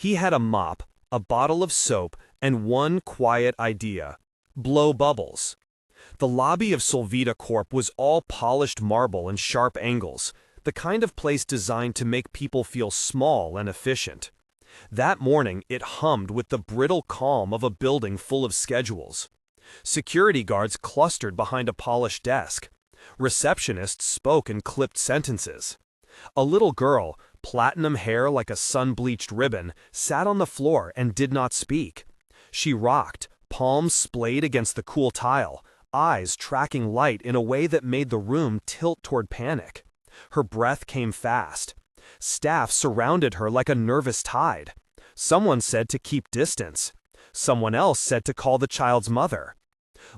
He had a mop, a bottle of soap, and one quiet idea: blow bubbles. The lobby of Solvita Corp was all polished marble and sharp angles, the kind of place designed to make people feel small and efficient. That morning, it hummed with the brittle calm of a building full of schedules. Security guards clustered behind a polished desk. Receptionists spoke in clipped sentences. A little girl, platinum hair like a sun-bleached ribbon, sat on the floor and did not speak. She rocked, palms splayed against the cool tile, eyes tracking light in a way that made the room tilt toward panic. Her breath came fast. Staff surrounded her like a nervous tide. Someone said to keep distance. Someone else said to call the child's mother.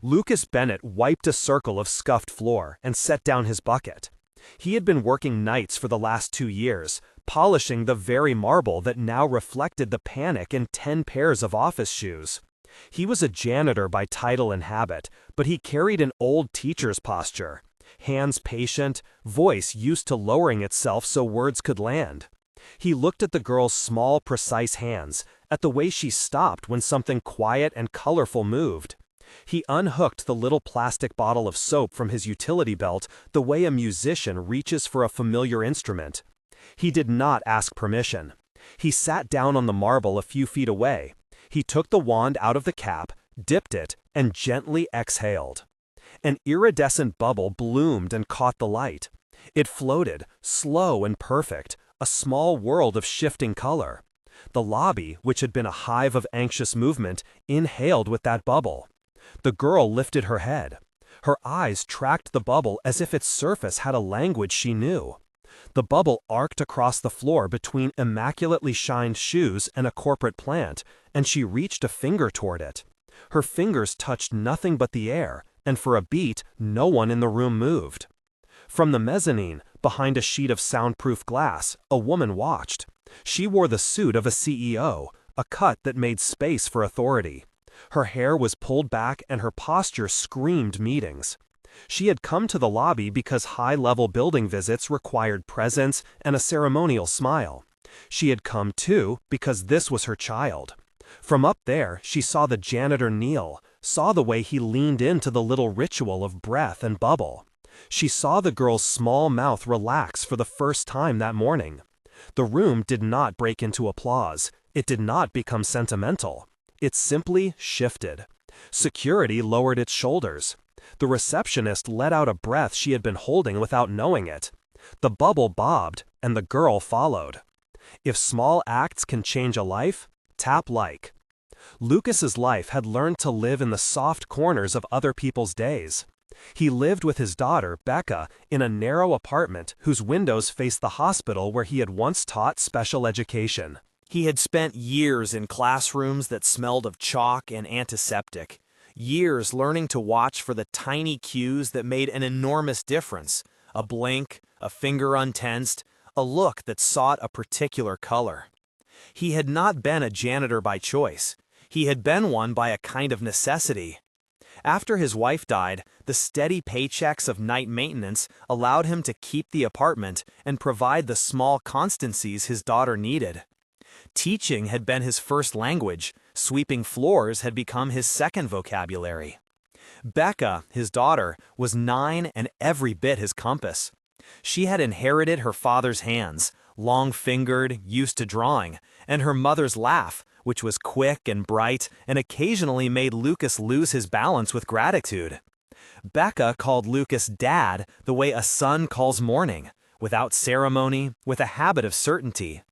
Lucas Bennett wiped a circle of scuffed floor and set down his bucket. He had been working nights for the last 2 years, polishing the very marble that now reflected the panic in 10 pairs of office shoes. He was a janitor by title and habit, but he carried an old teacher's posture. Hands patient, voice used to lowering itself so words could land. He looked at the girl's small, precise hands, at the way she stopped when something quiet and colorful moved. He unhooked the little plastic bottle of soap from his utility belt the way a musician reaches for a familiar instrument. He did not ask permission. He sat down on the marble a few feet away. He took the wand out of the cap, dipped it, and gently exhaled. An iridescent bubble bloomed and caught the light. It floated, slow and perfect, a small world of shifting color. The lobby, which had been a hive of anxious movement, inhaled with that bubble. The girl lifted her head. Her eyes tracked the bubble as if its surface had a language she knew. The bubble arced across the floor between immaculately shined shoes and a corporate plant, and she reached a finger toward it. Her fingers touched nothing but the air, and for a beat, no one in the room moved. From the mezzanine, behind a sheet of soundproof glass, a woman watched. She wore the suit of a CEO, a cut that made space for authority. Her hair was pulled back and her posture screamed meetings. She had come to the lobby because high-level building visits required presence and a ceremonial smile. She had come, too, because this was her child. From up there, she saw the janitor kneel, saw the way he leaned into the little ritual of breath and bubble. She saw the girl's small mouth relax for the first time that morning. The room did not break into applause. It did not become sentimental. It simply shifted. Security lowered its shoulders. The receptionist let out a breath she had been holding without knowing it. The bubble bobbed, and the girl followed. If small acts can change a life, tap like. Lucas's life had learned to live in the soft corners of other people's days. He lived with his daughter, Becca, in a narrow apartment whose windows faced the hospital where he had once taught special education. He had spent years in classrooms that smelled of chalk and antiseptic, years learning to watch for the tiny cues that made an enormous difference: a blink, a finger untensed, a look that sought a particular color. He had not been a janitor by choice. He had been one by a kind of necessity. After his wife died, the steady paychecks of night maintenance allowed him to keep the apartment and provide the small constancies his daughter needed. Teaching had been his first language. Sweeping floors had become his second vocabulary. Becca, his daughter, was 9 and every bit his compass. She had inherited her father's hands, long-fingered, used to drawing, and her mother's laugh, which was quick and bright and occasionally made Lucas lose his balance with gratitude. Becca called Lucas Dad the way a son calls morning, without ceremony, with a habit of certainty.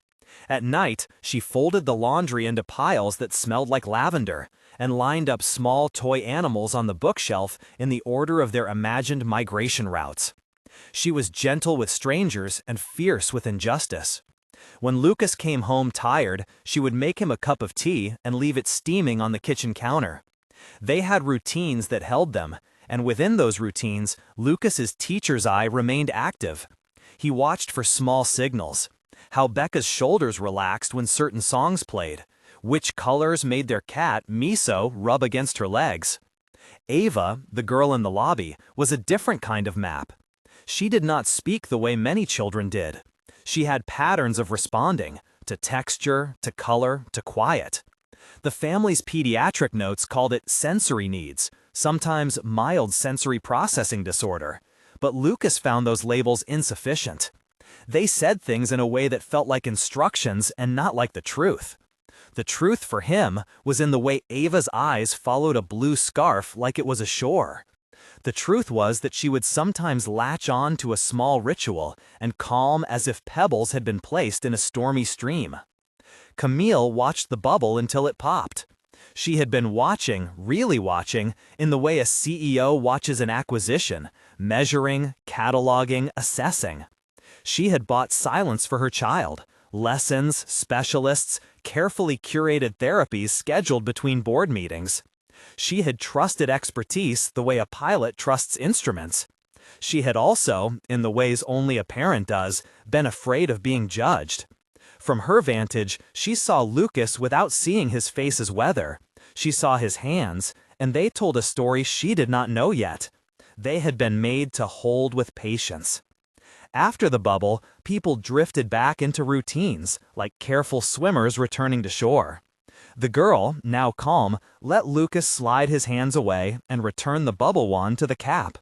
At night, she folded the laundry into piles that smelled like lavender, and lined up small toy animals on the bookshelf in the order of their imagined migration routes. She was gentle with strangers and fierce with injustice. When Lucas came home tired, she would make him a cup of tea and leave it steaming on the kitchen counter. They had routines that held them, and within those routines, Lucas's teacher's eye remained active. He watched for small signals: how Becca's shoulders relaxed when certain songs played, which colors made their cat, Miso, rub against her legs. Ava, the girl in the lobby, was a different kind of map. She did not speak the way many children did. She had patterns of responding, to texture, to color, to quiet. The family's pediatric notes called it sensory needs, sometimes mild sensory processing disorder. But Lucas found those labels insufficient. They said things in a way that felt like instructions and not like the truth. The truth for him was in the way Ava's eyes followed a blue scarf like it was a shore. The truth was that she would sometimes latch on to a small ritual and calm as if pebbles had been placed in a stormy stream. Camille watched the bubble until it popped. She had been watching, really watching, in the way a CEO watches an acquisition, measuring, cataloging, assessing. She had bought silence for her child, lessons, specialists, carefully curated therapies scheduled between board meetings. She had trusted expertise the way a pilot trusts instruments. She had also, in the ways only a parent does, been afraid of being judged. From her vantage, she saw Lucas without seeing his face's weather. She saw his hands, and they told a story she did not know yet. They had been made to hold with patience. After the bubble, people drifted back into routines, like careful swimmers returning to shore. The girl, now calm, let Lucas slide his hands away and return the bubble wand to the cap.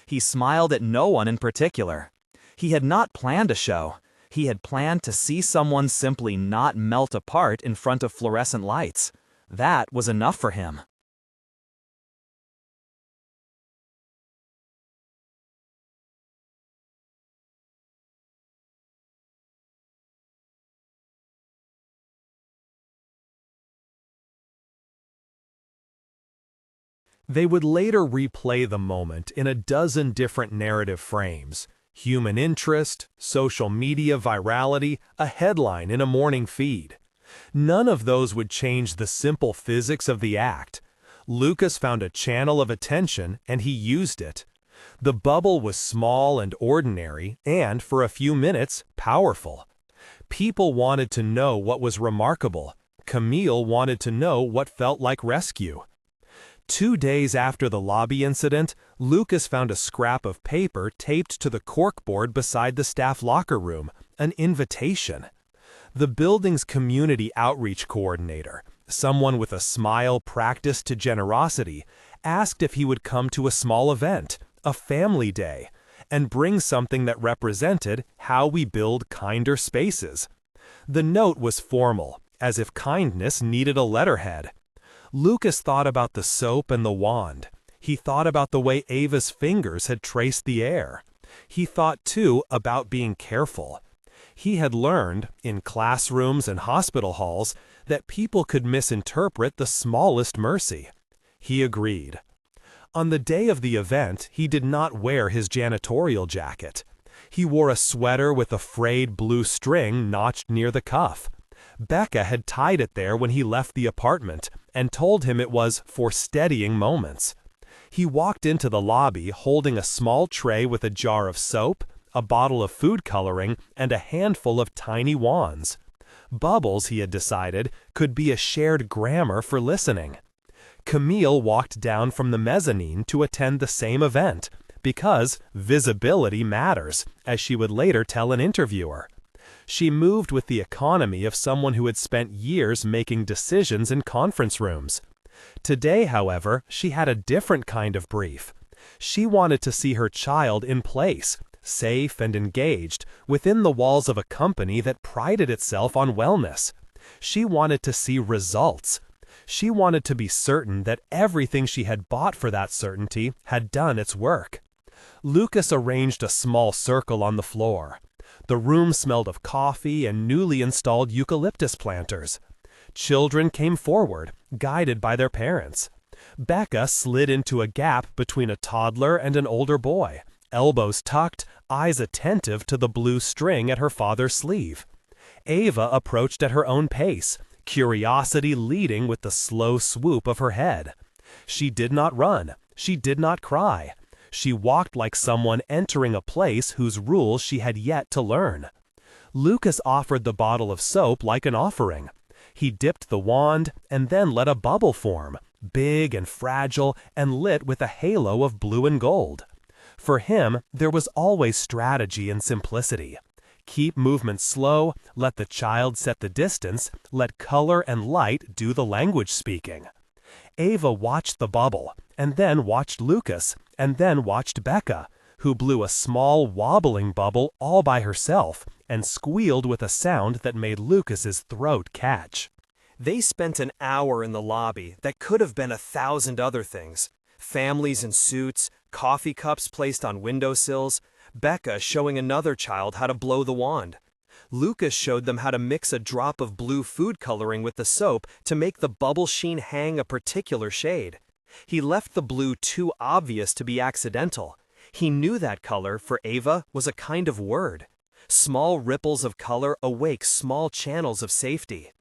He smiled at no one in particular. He had not planned a show. He had planned to see someone simply not melt apart in front of fluorescent lights. That was enough for him. They would later replay the moment in a dozen different narrative frames: human interest, social media virality, a headline in a morning feed. None of those would change the simple physics of the act. Lucas found a channel of attention, and he used it. The bubble was small and ordinary, and, for a few minutes, powerful. People wanted to know what was remarkable. Camille wanted to know what felt like rescue. 2 days after the lobby incident, Lucas found a scrap of paper taped to the corkboard beside the staff locker room, an invitation. The building's community outreach coordinator, someone with a smile practiced to generosity, asked if he would come to a small event, a family day, and bring something that represented how we build kinder spaces. The note was formal, as if kindness needed a letterhead. Lucas thought about the soap and the wand. He thought about the way Ava's fingers had traced the air. He thought, too, about being careful. He had learned, in classrooms and hospital halls, that people could misinterpret the smallest mercy. He agreed. On the day of the event, he did not wear his janitorial jacket. He wore a sweater with a frayed blue string notched near the cuff. Becca had tied it there when he left the apartment and told him it was for steadying moments. He walked into the lobby holding a small tray with a jar of soap, a bottle of food coloring, and a handful of tiny wands. Bubbles, he had decided, could be a shared grammar for listening. Camille walked down from the mezzanine to attend the same event, because visibility matters, as she would later tell an interviewer. She moved with the economy of someone who had spent years making decisions in conference rooms. Today, however, she had a different kind of brief. She wanted to see her child in place, safe and engaged, within the walls of a company that prided itself on wellness. She wanted to see results. She wanted to be certain that everything she had bought for that certainty had done its work. Lucas arranged a small circle on the floor. The room smelled of coffee and newly installed eucalyptus planters. Children came forward, guided by their parents. Becca slid into a gap between a toddler and an older boy, elbows tucked, eyes attentive to the blue string at her father's sleeve. Ava approached at her own pace, curiosity leading with the slow swoop of her head. She did not run. She did not cry. She walked like someone entering a place whose rules she had yet to learn. Lucas offered the bottle of soap like an offering. He dipped the wand and then let a bubble form, big and fragile and lit with a halo of blue and gold. For him, there was always strategy and simplicity. Keep movement slow, let the child set the distance, let color and light do the language speaking. Ava watched the bubble, and then watched Lucas, and then watched Becca, who blew a small wobbling bubble all by herself and squealed with a sound that made Lucas's throat catch. They spent an hour in the lobby that could have been 1,000 other things. Families in suits, coffee cups placed on windowsills, Becca showing another child how to blow the wand. Lucas showed them how to mix a drop of blue food coloring with the soap to make the bubble sheen hang a particular shade. He left the blue too obvious to be accidental. He knew that color, for Ava, was a kind of word. Small ripples of color awake small channels of safety.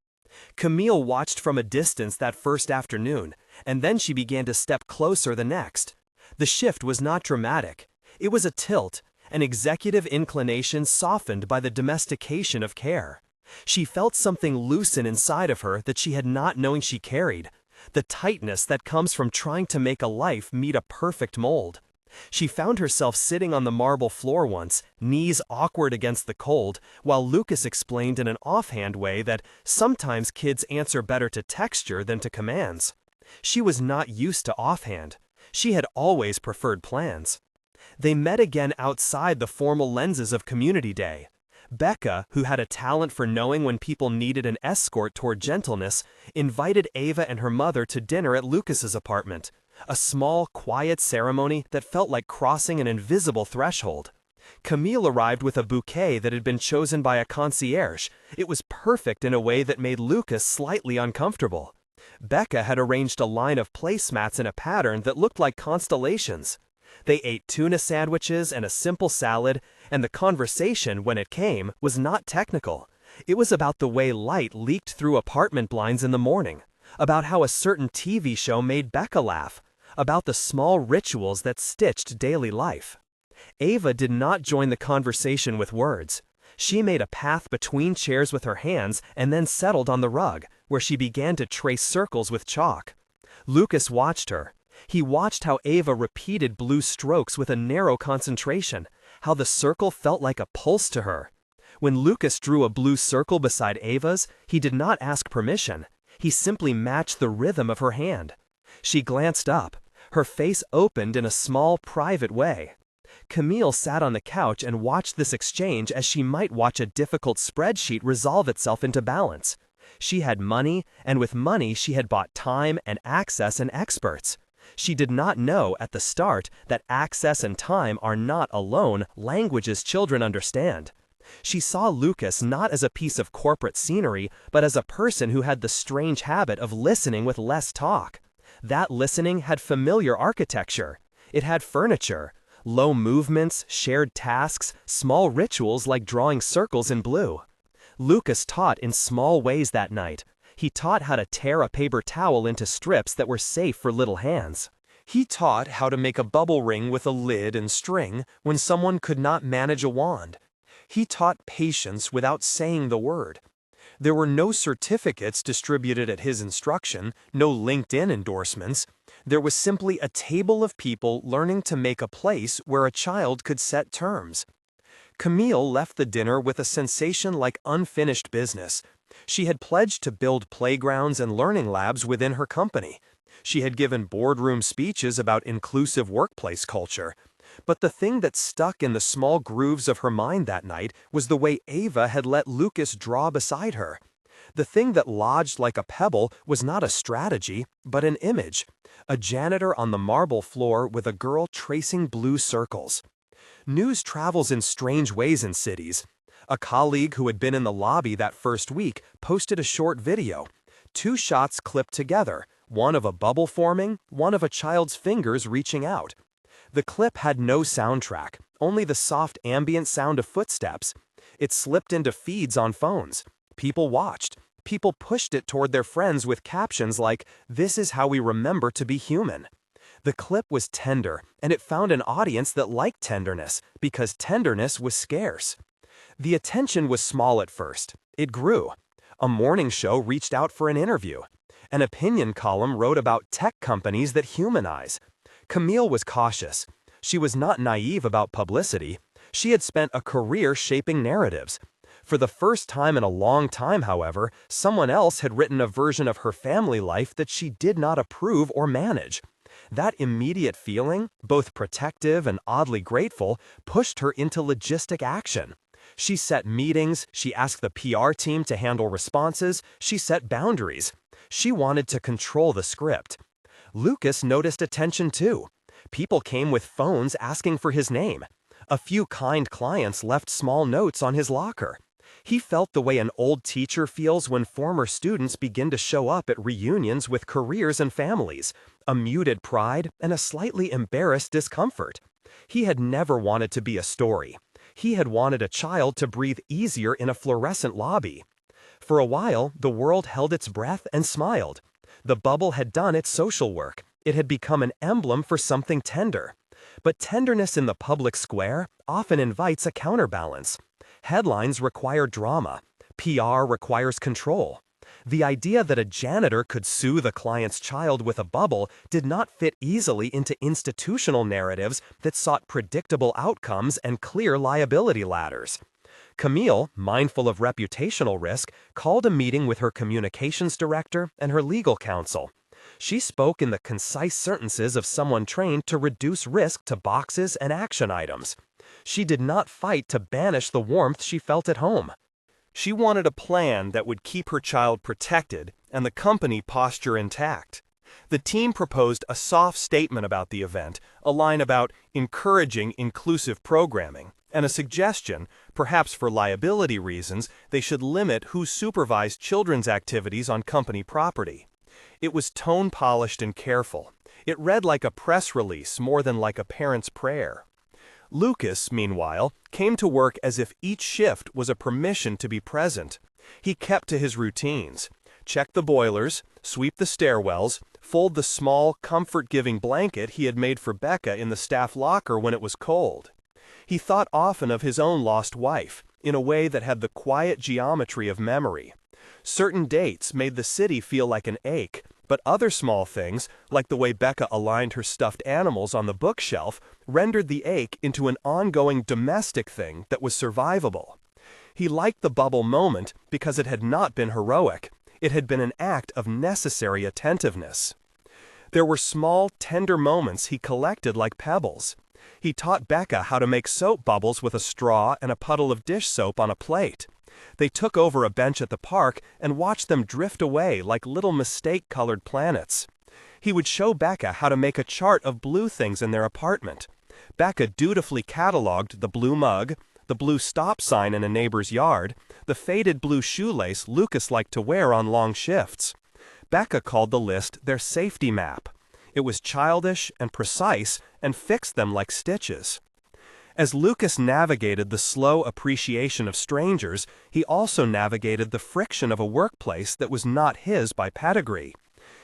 Camille watched from a distance that first afternoon, and then she began to step closer the next. The shift was not dramatic. It was a tilt, an executive inclination softened by the domestication of care. She felt something loosen inside of her that she had not known she carried, the tightness that comes from trying to make a life meet a perfect mold. She found herself sitting on the marble floor once, knees awkward against the cold, while Lucas explained in an offhand way that sometimes kids answer better to texture than to commands. She was not used to offhand. She had always preferred plans. They met again outside the formal lenses of Community Day. Becca, who had a talent for knowing when people needed an escort toward gentleness, invited Ava and her mother to dinner at Lucas's apartment. A small, quiet ceremony that felt like crossing an invisible threshold. Camille arrived with a bouquet that had been chosen by a concierge. It was perfect in a way that made Lucas slightly uncomfortable. Becca had arranged a line of placemats in a pattern that looked like constellations. They ate tuna sandwiches and a simple salad, and the conversation, when it came, was not technical. It was about the way light leaked through apartment blinds in the morning, about how a certain TV show made Becca laugh, about the small rituals that stitched daily life. Ava did not join the conversation with words. She made a path between chairs with her hands and then settled on the rug, where she began to trace circles with chalk. Lucas watched her. He watched how Ava repeated blue strokes with a narrow concentration, how the circle felt like a pulse to her. When Lucas drew a blue circle beside Ava's, he did not ask permission. He simply matched the rhythm of her hand. She glanced up. Her face opened in a small, private way. Camille sat on the couch and watched this exchange as she might watch a difficult spreadsheet resolve itself into balance. She had money, and with money she had bought time and access and experts. She did not know at the start that access and time are not alone languages children understand. She saw Lucas not as a piece of corporate scenery, but as a person who had the strange habit of listening with less talk. That listening had familiar architecture. It had furniture, low movements, shared tasks, small rituals like drawing circles in blue. Lucas taught in small ways that night. He taught how to tear a paper towel into strips that were safe for little hands. He taught how to make a bubble ring with a lid and string when someone could not manage a wand. He taught patience without saying the word. There were no certificates distributed at his instruction, no LinkedIn endorsements. There was simply a table of people learning to make a place where a child could set terms. Camille left the dinner with a sensation like unfinished business. She had pledged to build playgrounds and learning labs within her company. She had given boardroom speeches about inclusive workplace culture. But the thing that stuck in the small grooves of her mind that night was the way Ava had let Lucas draw beside her. The thing that lodged like a pebble was not a strategy, but an image. A janitor on the marble floor with a girl tracing blue circles. News travels in strange ways in cities. A colleague who had been in the lobby that first week posted a short video. 2 shots clipped together, one of a bubble forming, one of a child's fingers reaching out. The clip had no soundtrack, only the soft ambient sound of footsteps. It slipped into feeds on phones. People watched. People pushed it toward their friends with captions like, "This is how we remember to be human." The clip was tender, and it found an audience that liked tenderness, because tenderness was scarce. The attention was small at first. It grew. A morning show reached out for an interview. An opinion column wrote about tech companies that humanize. Camille was cautious. She was not naive about publicity. She had spent a career shaping narratives. For the first time in a long time, however, someone else had written a version of her family life that she did not approve or manage. That immediate feeling, both protective and oddly grateful, pushed her into logistic action. She set meetings, she asked the PR team to handle responses, she set boundaries. She wanted to control the script. Lucas noticed attention too. People came with phones asking for his name. A few kind clients left small notes on his locker. He felt the way an old teacher feels when former students begin to show up at reunions with careers and families, a muted pride and a slightly embarrassed discomfort. He had never wanted to be a story. He had wanted a child to breathe easier in a fluorescent lobby. For a while, the world held its breath and smiled. The bubble had done its social work. It had become an emblem for something tender. But tenderness in the public square often invites a counterbalance. Headlines require drama. PR requires control. The idea that a janitor could soothe a client's child with a bubble did not fit easily into institutional narratives that sought predictable outcomes and clear liability ladders. Camille, mindful of reputational risk, called a meeting with her communications director and her legal counsel. She spoke in the concise sentences of someone trained to reduce risk to boxes and action items. She did not fight to banish the warmth she felt at home. She wanted a plan that would keep her child protected and the company posture intact. The team proposed a soft statement about the event, a line about encouraging inclusive programming, and a suggestion, perhaps for liability reasons, they should limit who supervised children's activities on company property. It was tone-polished and careful. It read like a press release more than like a parent's prayer. Lucas, meanwhile, came to work as if each shift was a permission to be present. He kept to his routines. Check the boilers, sweep the stairwells, fold the small, comfort-giving blanket he had made for Becca in the staff locker when it was cold. He thought often of his own lost wife, in a way that had the quiet geometry of memory. Certain dates made the city feel like an ache, but other small things, like the way Becca aligned her stuffed animals on the bookshelf, rendered the ache into an ongoing domestic thing that was survivable. He liked the bubble moment because it had not been heroic. It had been an act of necessary attentiveness. There were small, tender moments he collected like pebbles. He taught Becca how to make soap bubbles with a straw and a puddle of dish soap on a plate. They took over a bench at the park and watched them drift away like little mistake-colored planets. He would show Becca how to make a chart of blue things in their apartment. Becca dutifully cataloged the blue mug, the blue stop sign in a neighbor's yard, the faded blue shoelace Lucas liked to wear on long shifts. Becca called the list their safety map. It was childish and precise and fixed them like stitches. As Lucas navigated the slow appreciation of strangers, he also navigated the friction of a workplace that was not his by pedigree.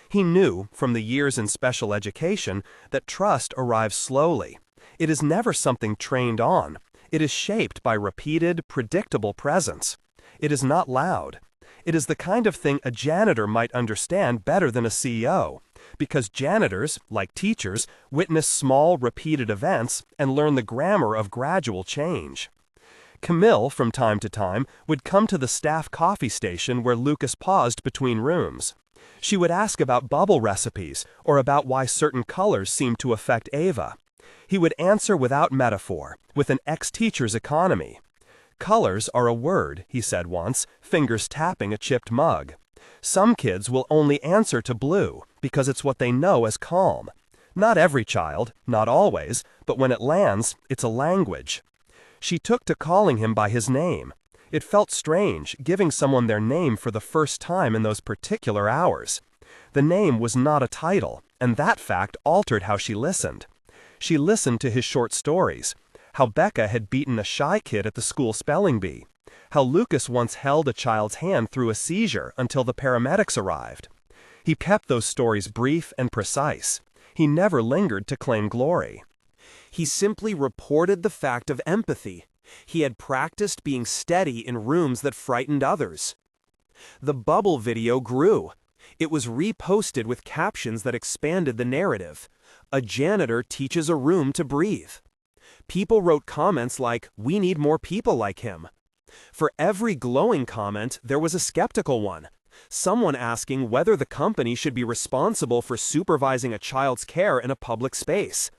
He knew, from the years in special education, that trust arrives slowly. It is never something trained on. It is shaped by repeated, predictable presence. It is not loud. It is the kind of thing a janitor might understand better than a CEO, because janitors, like teachers, witness small, repeated events and learn the grammar of gradual change. Camille, from time to time, would come to the staff coffee station where Lucas paused between rooms. She would ask about bubble recipes or about why certain colors seemed to affect Ava. He would answer without metaphor, with an ex-teacher's economy. "Colors are a word," he said once, fingers tapping a chipped mug. "Some kids will only answer to blue because it's what they know as calm. Not every child, not always, but when it lands, it's a language." She took to calling him by his name. It felt strange, giving someone their name for the first time in those particular hours. The name was not a title, and that fact altered how she listened. She listened to his short stories, how Becca had beaten a shy kid at the school spelling bee, how Lucas once held a child's hand through a seizure until the paramedics arrived. He kept those stories brief and precise. He never lingered to claim glory. He simply reported the fact of empathy. He had practiced being steady in rooms that frightened others. The bubble video grew. It was reposted with captions that expanded the narrative. A janitor teaches a room to breathe. People wrote comments like, "We need more people like him." For every glowing comment, there was a skeptical one. Someone asking whether the company should be responsible for supervising a child's care in a public space.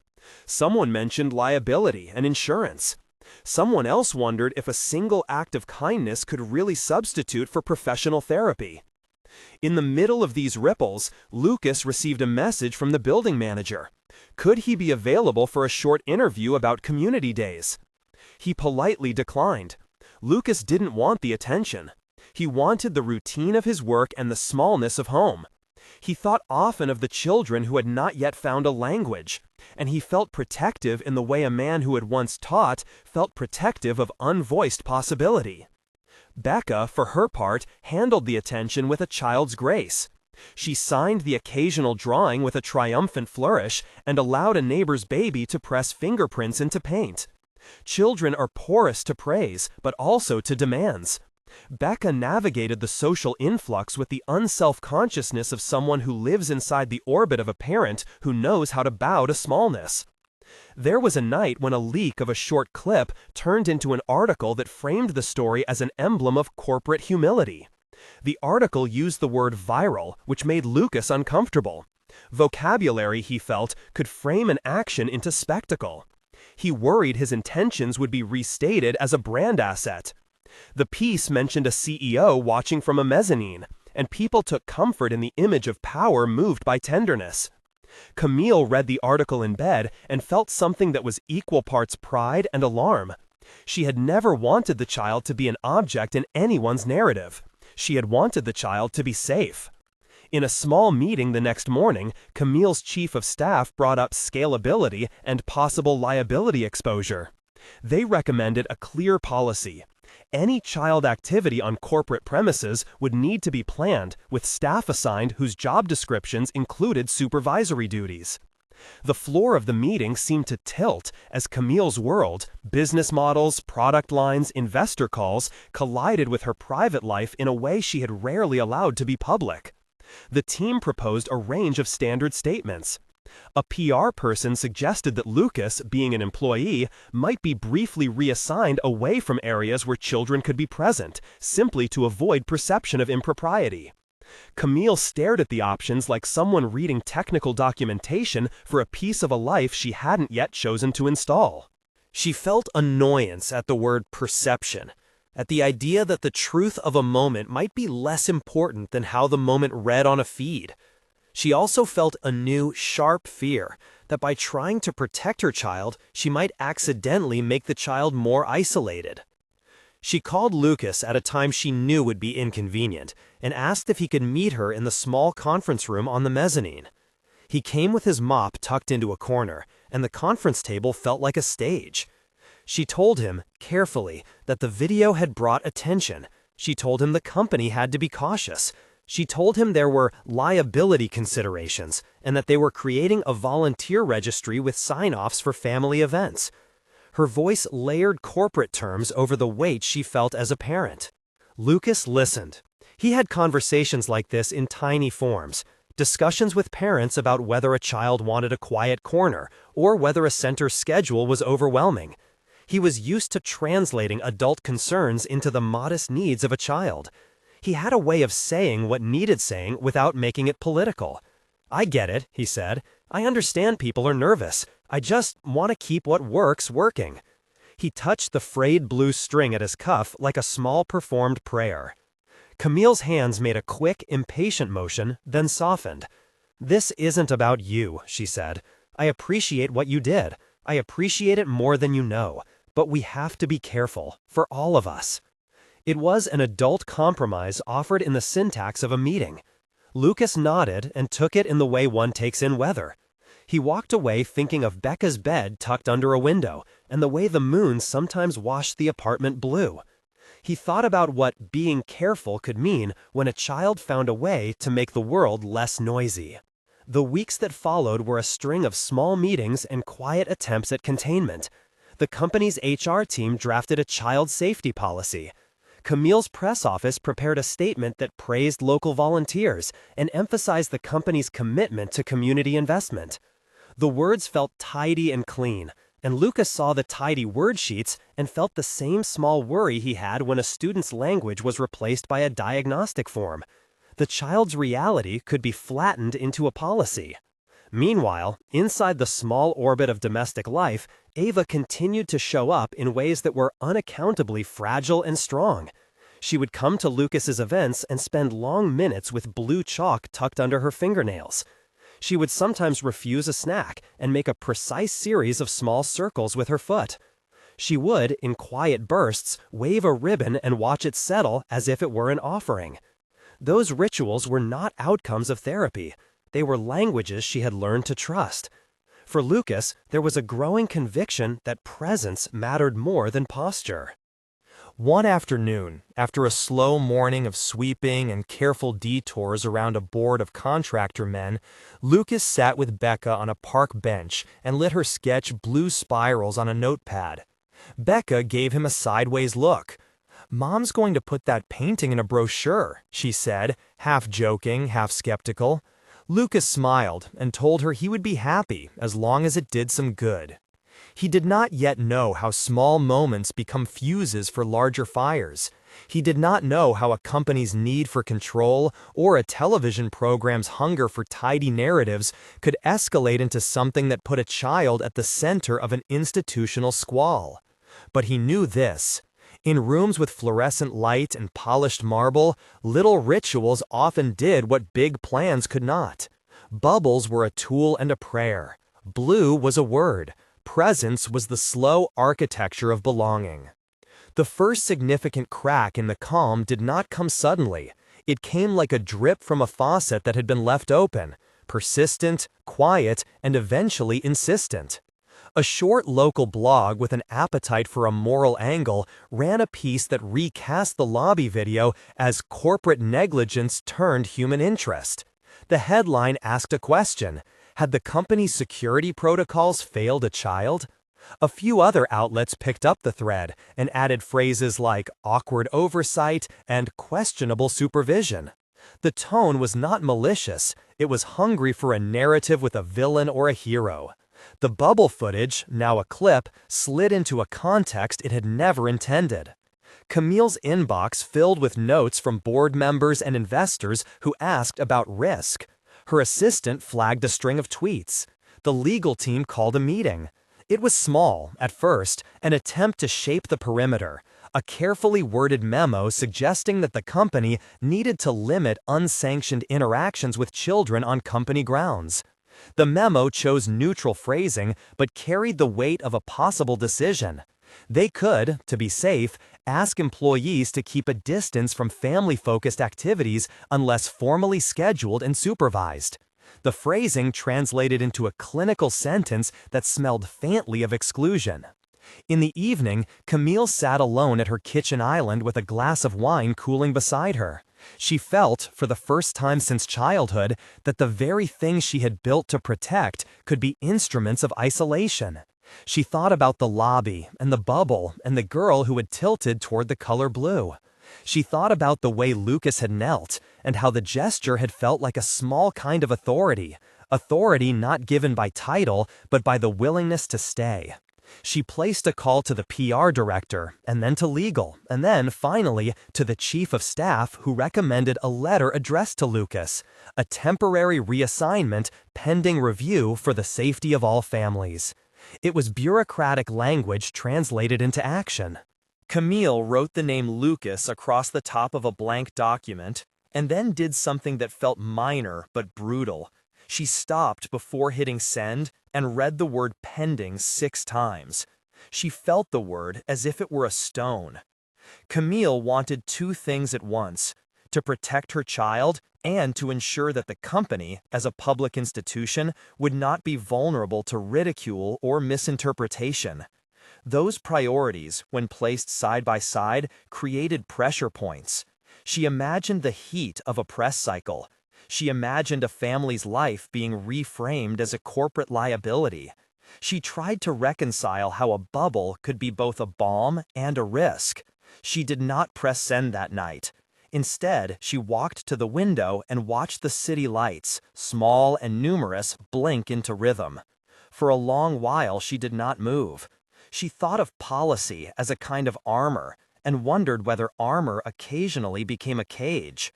Someone mentioned liability and insurance. Someone else wondered if a single act of kindness could really substitute for professional therapy. In the middle of these ripples, Lucas received a message from the building manager. Could he be available for a short interview about community days? He politely declined. Lucas didn't want the attention. He wanted the routine of his work and the smallness of home. He thought often of the children who had not yet found a language, and he felt protective in the way a man who had once taught felt protective of unvoiced possibility. Becca, for her part, handled the attention with a child's grace. She signed the occasional drawing with a triumphant flourish and allowed a neighbor's baby to press fingerprints into paint. Children are porous to praise, but also to demands. Becca navigated the social influx with the unself-consciousness of someone who lives inside the orbit of a parent who knows how to bow to smallness. There was a night when a leak of a short clip turned into an article that framed the story as an emblem of corporate humility. The article used the word viral, which made Lucas uncomfortable. Vocabulary, he felt, could frame an action into spectacle. He worried his intentions would be restated as a brand asset. The piece mentioned a CEO watching from a mezzanine, and people took comfort in the image of power moved by tenderness. Camille read the article in bed and felt something that was equal parts pride and alarm. She had never wanted the child to be an object in anyone's narrative. She had wanted the child to be safe. In a small meeting the next morning, Camille's chief of staff brought up scalability and possible liability exposure. They recommended a clear policy. Any child activity on corporate premises would need to be planned, with staff assigned whose job descriptions included supervisory duties. The floor of the meeting seemed to tilt as Camille's world, business models, product lines, investor calls, collided with her private life in a way she had rarely allowed to be public. The team proposed a range of standard statements. A PR person suggested that Lucas, being an employee, might be briefly reassigned away from areas where children could be present, simply to avoid perception of impropriety. Camille stared at the options like someone reading technical documentation for a piece of a life she hadn't yet chosen to install. She felt annoyance at the word perception, at the idea that the truth of a moment might be less important than how the moment read on a feed. She also felt a new, sharp fear that by trying to protect her child, she might accidentally make the child more isolated. She called Lucas at a time she knew would be inconvenient and asked if he could meet her in the small conference room on the mezzanine. He came with his mop tucked into a corner, and the conference table felt like a stage. She told him, carefully, that the video had brought attention. She told him the company had to be cautious. She told him there were liability considerations and that they were creating a volunteer registry with sign-offs for family events. Her voice layered corporate terms over the weight she felt as a parent. Lucas listened. He had conversations like this in tiny forms, discussions with parents about whether a child wanted a quiet corner or whether a center's schedule was overwhelming. He was used to translating adult concerns into the modest needs of a child. He had a way of saying what needed saying without making it political. "I get it," he said. "I understand people are nervous. I just want to keep what works working." He touched the frayed blue string at his cuff like a small performed prayer. Camille's hands made a quick, impatient motion, then softened. "This isn't about you," she said. "I appreciate what you did. I appreciate it more than you know. But we have to be careful, for all of us." It was an adult compromise offered in the syntax of a meeting. Lucas nodded and took it in the way one takes in weather. He walked away thinking of Becca's bed tucked under a window and the way the moon sometimes washed the apartment blue. He thought about what being careful could mean when a child found a way to make the world less noisy. The weeks that followed were a string of small meetings and quiet attempts at containment. The company's HR team drafted a child safety policy. Camille's press office prepared a statement that praised local volunteers and emphasized the company's commitment to community investment. The words felt tidy and clean, And Lucas saw the tidy word sheets and felt the same small worry he had when a student's language was replaced by a diagnostic form. The child's reality could be flattened into a policy. Meanwhile, inside the small orbit of domestic life, Ava continued to show up in ways that were unaccountably fragile and strong. She would come to Lucas's events and spend long minutes with blue chalk tucked under her fingernails. She would sometimes refuse a snack and make a precise series of small circles with her foot. She would, in quiet bursts, wave a ribbon and watch it settle as if it were an offering. Those rituals were not outcomes of therapy. They were languages she had learned to trust. For Lucas, there was a growing conviction that presence mattered more than posture. One afternoon, after a slow morning of sweeping and careful detours around a board of contractor men, Lucas sat with Becca on a park bench and let her sketch blue spirals on a notepad. Becca gave him a sideways look. "Mom's going to put that painting in a brochure," she said, half joking, half skeptical. Lucas smiled and told her he would be happy as long as it did some good. He did not yet know how small moments become fuses for larger fires. He did not know how a company's need for control or a television program's hunger for tidy narratives could escalate into something that put a child at the center of an institutional squall. But he knew this. In rooms with fluorescent light and polished marble, little rituals often did what big plans could not. Bubbles were a tool and a prayer. Blue was a word. Presence was the slow architecture of belonging. The first significant crack in the calm did not come suddenly. It came like a drip from a faucet that had been left open, persistent, quiet, and eventually insistent. A short local blog with an appetite for a moral angle ran a piece that recast the lobby video as corporate negligence turned human interest. The headline asked a question. Had the company's security protocols failed a child? A few other outlets picked up the thread and added phrases like awkward oversight and questionable supervision. The tone was not malicious, it was hungry for a narrative with a villain or a hero. The bubble footage, now a clip, slid into a context it had never intended. Camille's inbox filled with notes from board members and investors who asked about risk. Her assistant flagged a string of tweets. The legal team called a meeting. It was small, at first, an attempt to shape the perimeter, a carefully worded memo suggesting that the company needed to limit unsanctioned interactions with children on company grounds. The memo chose neutral phrasing but carried the weight of a possible decision. They could, to be safe, ask employees to keep a distance from family-focused activities unless formally scheduled and supervised. The phrasing translated into a clinical sentence that smelled faintly of exclusion. In the evening, Camille sat alone at her kitchen island with a glass of wine cooling beside her. She felt, for the first time since childhood, that the very things she had built to protect could be instruments of isolation. She thought about the lobby and the bubble and the girl who had tilted toward the color blue. She thought about the way Lucas had knelt and how the gesture had felt like a small kind of authority not given by title but by the willingness to stay. She placed a call to the PR director, and then to legal, and then, finally, to the chief of staff who recommended a letter addressed to Lucas, a temporary reassignment pending review for the safety of all families. It was bureaucratic language translated into action. Camille wrote the name Lucas across the top of a blank document, and then did something that felt minor but brutal. She stopped before hitting send and read the word pending 6 times. She felt the word as if it were a stone. Camille wanted 2 things at once: to protect her child and to ensure that the company, as a public institution, would not be vulnerable to ridicule or misinterpretation. Those priorities, when placed side by side, created pressure points. She imagined the heat of a press cycle. She imagined a family's life being reframed as a corporate liability. She tried to reconcile how a bubble could be both a balm and a risk. She did not press send that night. Instead, she walked to the window and watched the city lights, small and numerous, blink into rhythm. For a long while she did not move. She thought of policy as a kind of armor, and wondered whether armor occasionally became a cage.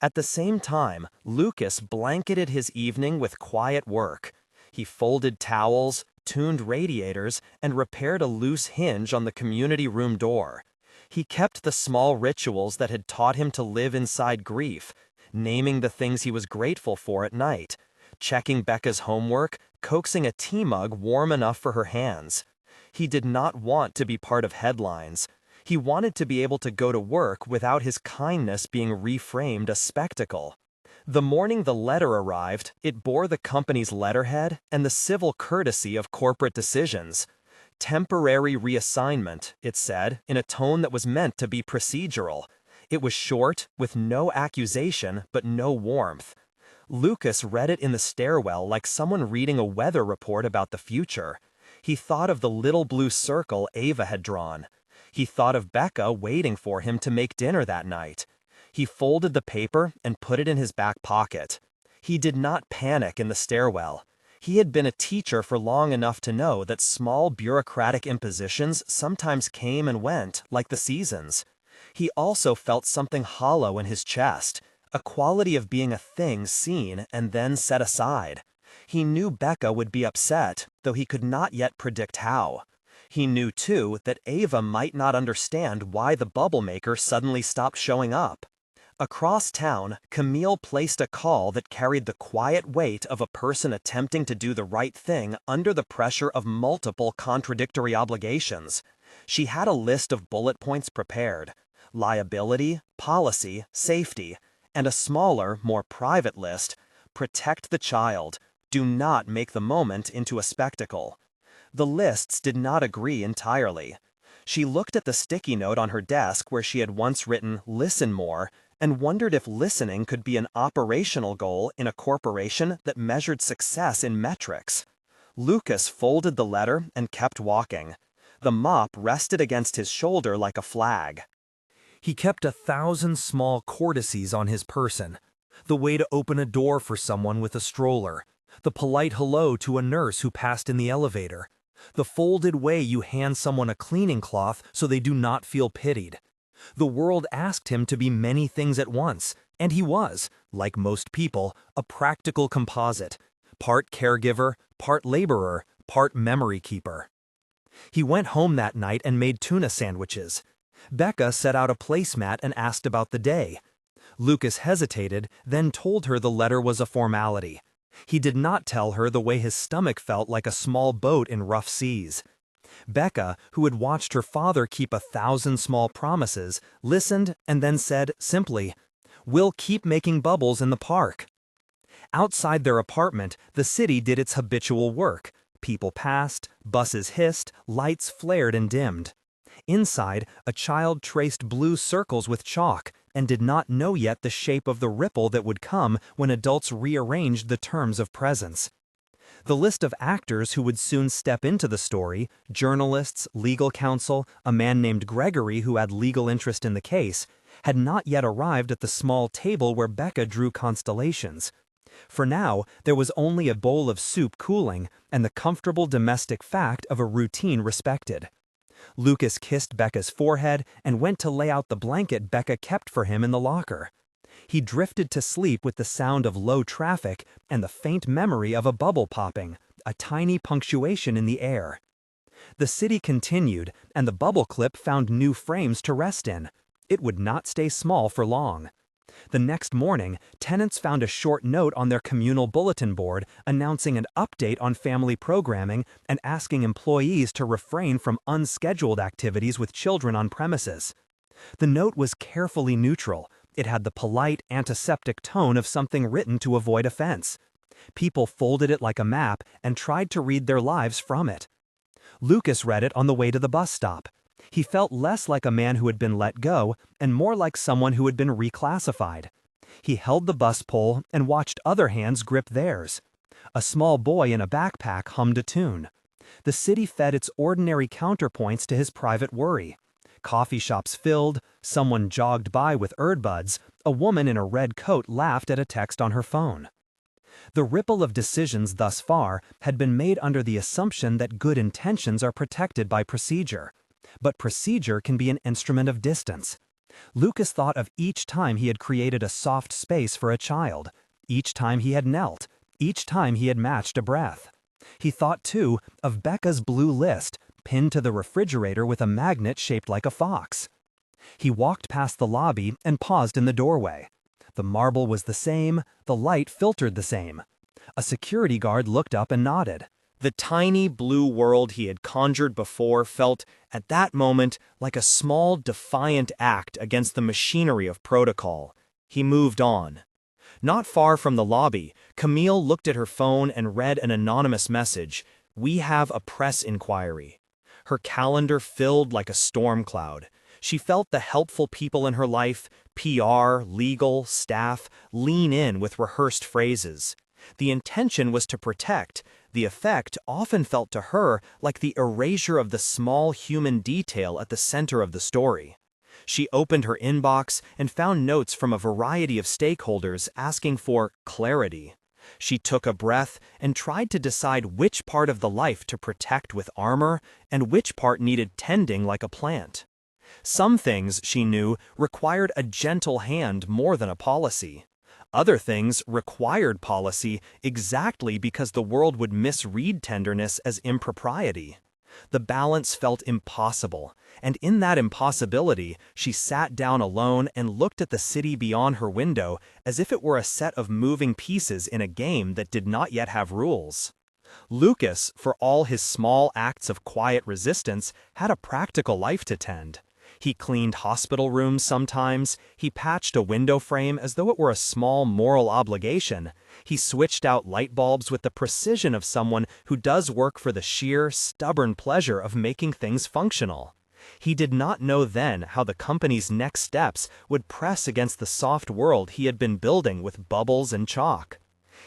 At the same time, Lucas blanketed his evening with quiet work. He folded towels, tuned radiators, and repaired a loose hinge on the community room door. He kept the small rituals that had taught him to live inside grief, naming the things he was grateful for at night, checking Becca's homework, coaxing a tea mug warm enough for her hands. He did not want to be part of headlines. He wanted to be able to go to work without his kindness being reframed as spectacle. The morning the letter arrived, it bore the company's letterhead and the civil courtesy of corporate decisions. Temporary reassignment, it said, in a tone that was meant to be procedural. It was short, with no accusation but no warmth. Lucas read it in the stairwell like someone reading a weather report about the future. He thought of the little blue circle Ava had drawn. He thought of Becca waiting for him to make dinner that night. He folded the paper and put it in his back pocket. He did not panic in the stairwell. He had been a teacher for long enough to know that small bureaucratic impositions sometimes came and went, like the seasons. He also felt something hollow in his chest, a quality of being a thing seen and then set aside. He knew Becca would be upset, though he could not yet predict how. He knew, too, that Ava might not understand why the bubble maker suddenly stopped showing up. Across town, Camille placed a call that carried the quiet weight of a person attempting to do the right thing under the pressure of multiple contradictory obligations. She had a list of bullet points prepared: liability, policy, safety, and a smaller, more private list: protect the child, do not make the moment into a spectacle. The lists did not agree entirely. She looked at the sticky note on her desk where she had once written "listen more," and wondered if listening could be an operational goal in a corporation that measured success in metrics. Lucas folded the letter and kept walking. The mop rested against his shoulder like a flag. He kept 1,000 small courtesies on his person: the way to open a door for someone with a stroller, the polite hello to a nurse who passed in the elevator, the folded way you hand someone a cleaning cloth so they do not feel pitied. The world asked him to be many things at once, and he was, like most people, a practical composite, part caregiver, part laborer, part memory keeper. He went home that night and made tuna sandwiches. Becca set out a placemat and asked about the day. Lucas hesitated, then told her the letter was a formality. He did not tell her the way his stomach felt like a small boat in rough seas. Becca, who had watched her father keep 1,000 small promises, listened and then said, simply, "We'll keep making bubbles in the park." Outside their apartment, the city did its habitual work. People passed, buses hissed, lights flared and dimmed. Inside, a child traced blue circles with chalk and did not know yet the shape of the ripple that would come when adults rearranged the terms of presence. The list of actors who would soon step into the story, journalists, legal counsel, a man named Gregory who had legal interest in the case, had not yet arrived at the small table where Becca drew constellations. For now, there was only a bowl of soup cooling and the comfortable domestic fact of a routine respected. Lucas kissed Becca's forehead and went to lay out the blanket Becca kept for him in the locker. He drifted to sleep with the sound of low traffic and the faint memory of a bubble popping, a tiny punctuation in the air. The city continued, and the bubble clip found new frames to rest in. It would not stay small for long. The next morning, tenants found a short note on their communal bulletin board announcing an update on family programming and asking employees to refrain from unscheduled activities with children on premises. The note was carefully neutral. It had the polite, antiseptic tone of something written to avoid offense. People folded it like a map and tried to read their lives from it. Lucas read it on the way to the bus stop. He felt less like a man who had been let go and more like someone who had been reclassified. He held the bus pole and watched other hands grip theirs. A small boy in a backpack hummed a tune. The city fed its ordinary counterpoints to his private worry. Coffee shops filled, someone jogged by with earbuds, a woman in a red coat laughed at a text on her phone. The ripple of decisions thus far had been made under the assumption that good intentions are protected by procedure. But procedure can be an instrument of distance. Lucas thought of each time he had created a soft space for a child, each time he had knelt, each time he had matched a breath. He thought, too, of Becca's blue list, pinned to the refrigerator with a magnet shaped like a fox. He walked past the lobby and paused in the doorway. The marble was the same, the light filtered the same. A security guard looked up and nodded. The tiny blue world he had conjured before felt, at that moment, like a small, defiant act against the machinery of protocol. He moved on. Not far from the lobby, Camille looked at her phone and read an anonymous message. "We have a press inquiry." Her calendar filled like a storm cloud. She felt the helpful people in her life, PR, legal, staff, lean in with rehearsed phrases. The intention was to protect. The effect often felt to her like the erasure of the small human detail at the center of the story. She opened her inbox and found notes from a variety of stakeholders asking for clarity. She took a breath and tried to decide which part of the life to protect with armor and which part needed tending like a plant. Some things, she knew, required a gentle hand more than a policy. Other things required policy exactly because the world would misread tenderness as impropriety. The balance felt impossible, and in that impossibility, she sat down alone and looked at the city beyond her window as if it were a set of moving pieces in a game that did not yet have rules. Lucas, for all his small acts of quiet resistance, had a practical life to tend. He cleaned hospital rooms sometimes, he patched a window frame as though it were a small moral obligation, he switched out light bulbs with the precision of someone who does work for the sheer, stubborn pleasure of making things functional. He did not know then how the company's next steps would press against the soft world he had been building with bubbles and chalk.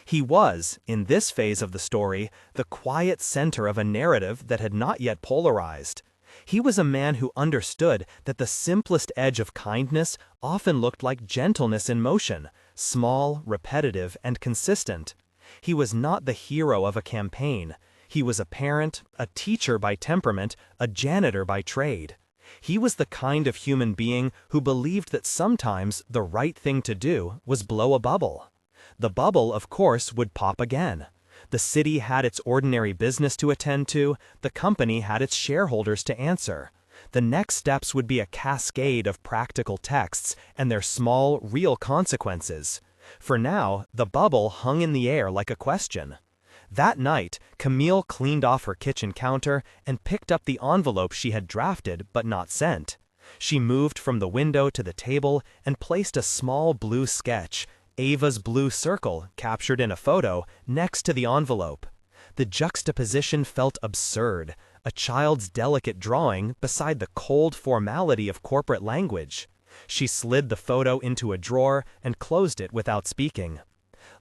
He was, in this phase of the story, the quiet center of a narrative that had not yet polarized. He was a man who understood that the simplest edge of kindness often looked like gentleness in motion, small, repetitive, and consistent. He was not the hero of a campaign. He was a parent, a teacher by temperament, a janitor by trade. He was the kind of human being who believed that sometimes the right thing to do was blow a bubble. The bubble, of course, would pop again. The city had its ordinary business to attend to, the company had its shareholders to answer. The next steps would be a cascade of practical texts and their small, real consequences. For now, the bubble hung in the air like a question. That night, Camille cleaned off her kitchen counter and picked up the envelope she had drafted but not sent. She moved from the window to the table and placed a small blue sketch, Ava's blue circle, captured in a photo, next to the envelope. The juxtaposition felt absurd, a child's delicate drawing beside the cold formality of corporate language. She slid the photo into a drawer and closed it without speaking.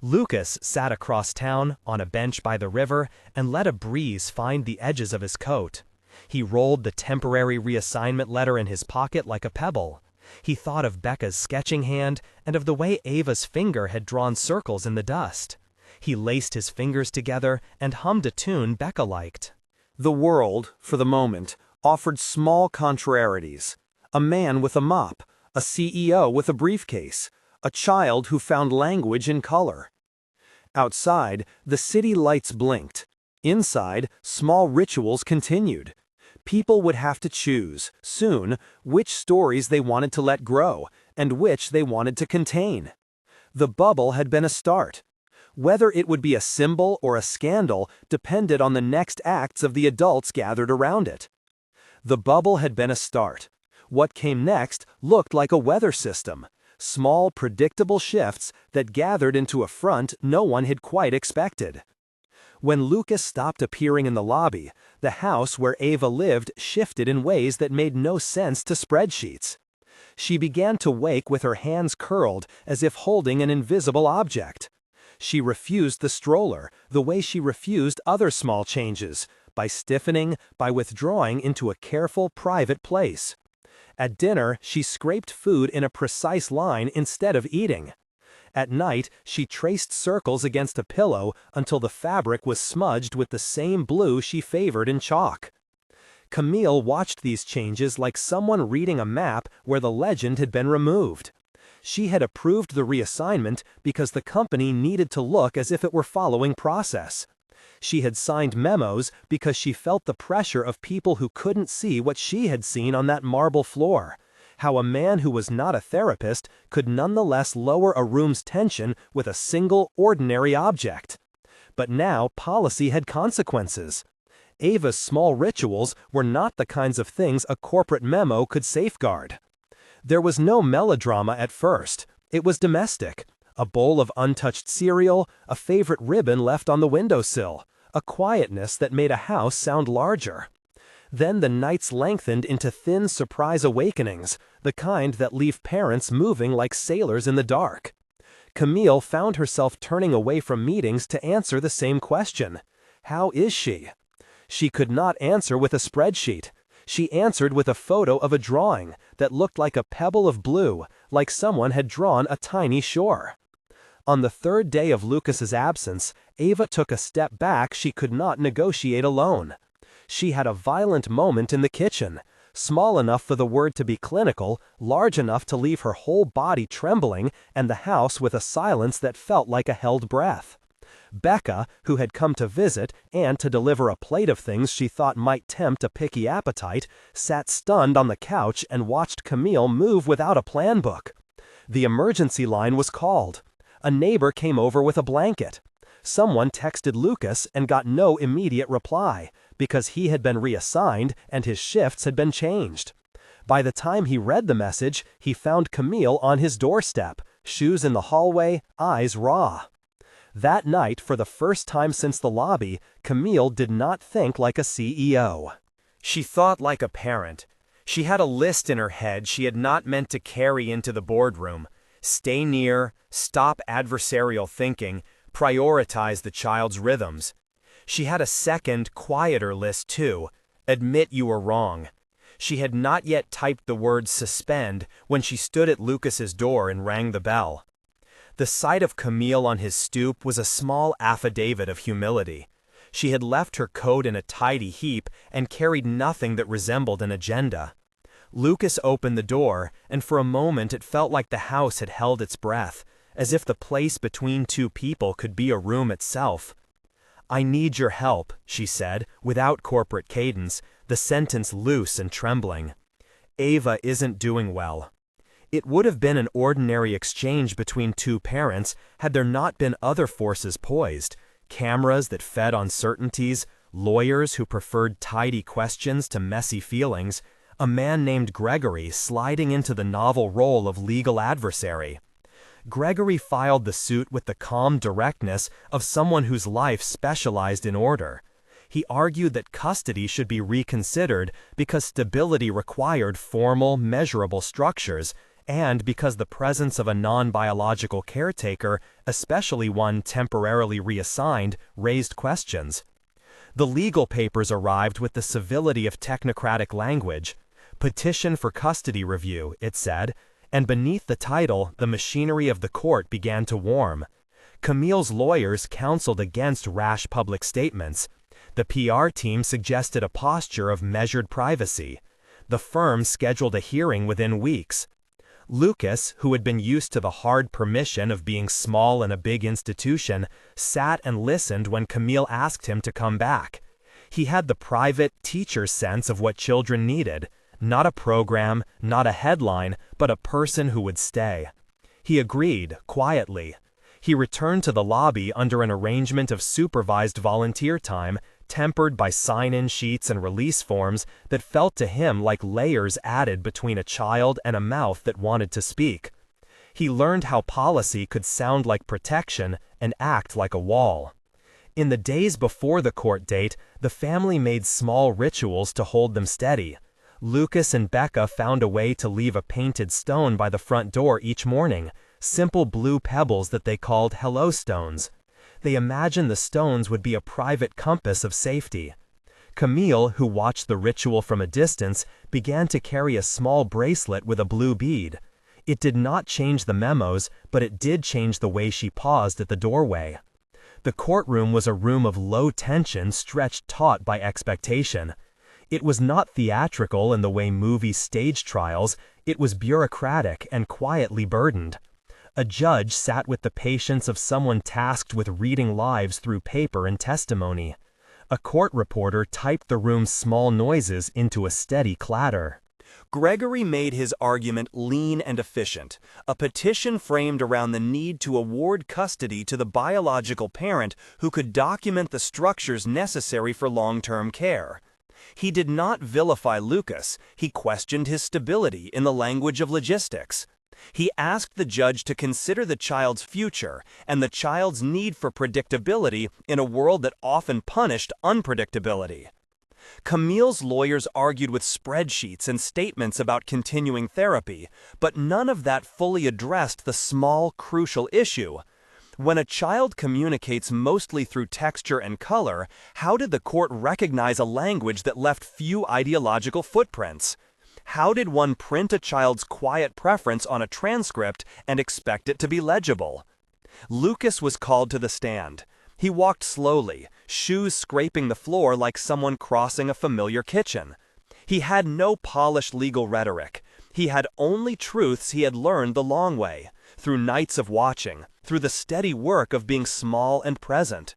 Lucas sat across town, on a bench by the river, and let a breeze find the edges of his coat. He rolled the temporary reassignment letter in his pocket like a pebble. He thought of Becca's sketching hand and of the way Ava's finger had drawn circles in the dust. He laced his fingers together and hummed a tune Becca liked. The world, for the moment, offered small contrarieties. A man with a mop, a CEO with a briefcase, a child who found language in color. Outside, the city lights blinked. Inside, small rituals continued. People would have to choose, soon, which stories they wanted to let grow, and which they wanted to contain. The bubble had been a start. Whether it would be a symbol or a scandal depended on the next acts of the adults gathered around it. The bubble had been a start. What came next looked like a weather system, small, predictable shifts that gathered into a front no one had quite expected. When Lucas stopped appearing in the lobby, the house where Ava lived shifted in ways that made no sense to spreadsheets. She began to wake with her hands curled as if holding an invisible object. She refused the stroller, the way she refused other small changes, by stiffening, by withdrawing into a careful, private place. At dinner, she scraped food in a precise line instead of eating. At night, she traced circles against a pillow until the fabric was smudged with the same blue she favored in chalk. Camille watched these changes like someone reading a map where the legend had been removed. She had approved the reassignment because the company needed to look as if it were following process. She had signed memos because she felt the pressure of people who couldn't see what she had seen on that marble floor. How a man who was not a therapist could nonetheless lower a room's tension with a single, ordinary object. But now policy had consequences. Ava's small rituals were not the kinds of things a corporate memo could safeguard. There was no melodrama at first. It was domestic. A bowl of untouched cereal, a favorite ribbon left on the windowsill, a quietness that made a house sound larger. Then the nights lengthened into thin surprise awakenings, the kind that leave parents moving like sailors in the dark. Camille found herself turning away from meetings to answer the same question. How is she? She could not answer with a spreadsheet. She answered with a photo of a drawing that looked like a pebble of blue, like someone had drawn a tiny shore. On the third day of Lucas's absence, Ava took a step back she could not negotiate alone. She had a violent moment in the kitchen, small enough for the word to be clinical, large enough to leave her whole body trembling and the house with a silence that felt like a held breath. Becca, who had come to visit and to deliver a plate of things she thought might tempt a picky appetite, sat stunned on the couch and watched Camille move without a plan book. The emergency line was called. A neighbor came over with a blanket. Someone texted Lucas and got no immediate reply, because he had been reassigned and his shifts had been changed. By the time he read the message, he found Camille on his doorstep, shoes in the hallway, eyes raw. That night, for the first time since the lobby, Camille did not think like a CEO. She thought like a parent. She had a list in her head she had not meant to carry into the boardroom. Stay near, stop adversarial thinking, prioritize the child's rhythms. She had a second, quieter list too. Admit you were wrong. She had not yet typed the word suspend when she stood at Lucas's door and rang the bell. The sight of Camille on his stoop was a small affidavit of humility. She had left her coat in a tidy heap and carried nothing that resembled an agenda. Lucas opened the door, and for a moment it felt like the house had held its breath, as if the place between two people could be a room itself. "I need your help," she said, without corporate cadence, the sentence loose and trembling. "Ava isn't doing well." It would have been an ordinary exchange between two parents had there not been other forces poised, cameras that fed on certainties, lawyers who preferred tidy questions to messy feelings, a man named Gregory sliding into the novel role of legal adversary. Gregory filed the suit with the calm directness of someone whose life specialized in order. He argued that custody should be reconsidered because stability required formal, measurable structures, and because the presence of a non-biological caretaker, especially one temporarily reassigned, raised questions. The legal papers arrived with the civility of technocratic language. "Petition for custody review," it said, and beneath the title, the machinery of the court began to warm. Camille's lawyers counseled against rash public statements. The PR team suggested a posture of measured privacy. The firm scheduled a hearing within weeks. Lucas, who had been used to the hard permission of being small in a big institution, sat and listened when Camille asked him to come back. He had the private, teacher's sense of what children needed. Not a program, not a headline, but a person who would stay. He agreed, quietly. He returned to the lobby under an arrangement of supervised volunteer time, tempered by sign-in sheets and release forms that felt to him like layers added between a child and a mouth that wanted to speak. He learned how policy could sound like protection and act like a wall. In the days before the court date, the family made small rituals to hold them steady. Lucas and Becca found a way to leave a painted stone by the front door each morning, simple blue pebbles that they called hello stones. They imagined the stones would be a private compass of safety. Camille, who watched the ritual from a distance, began to carry a small bracelet with a blue bead. It did not change the memos, but it did change the way she paused at the doorway. The courtroom was a room of low tension stretched taut by expectation. It was not theatrical in the way movies stage trials, it was bureaucratic and quietly burdened. A judge sat with the patience of someone tasked with reading lives through paper and testimony. A court reporter typed the room's small noises into a steady clatter. Gregory made his argument lean and efficient, a petition framed around the need to award custody to the biological parent who could document the structures necessary for long-term care. He did not vilify Lucas, he questioned his stability in the language of logistics. He asked the judge to consider the child's future and the child's need for predictability in a world that often punished unpredictability. Camille's lawyers argued with spreadsheets and statements about continuing therapy, but none of that fully addressed the small, crucial issue. When a child communicates mostly through texture and color, how did the court recognize a language that left few ideological footprints? How did one print a child's quiet preference on a transcript and expect it to be legible? Lucas was called to the stand. He walked slowly, shoes scraping the floor like someone crossing a familiar kitchen. He had no polished legal rhetoric. He had only truths he had learned the long way, through nights of watching, through the steady work of being small and present.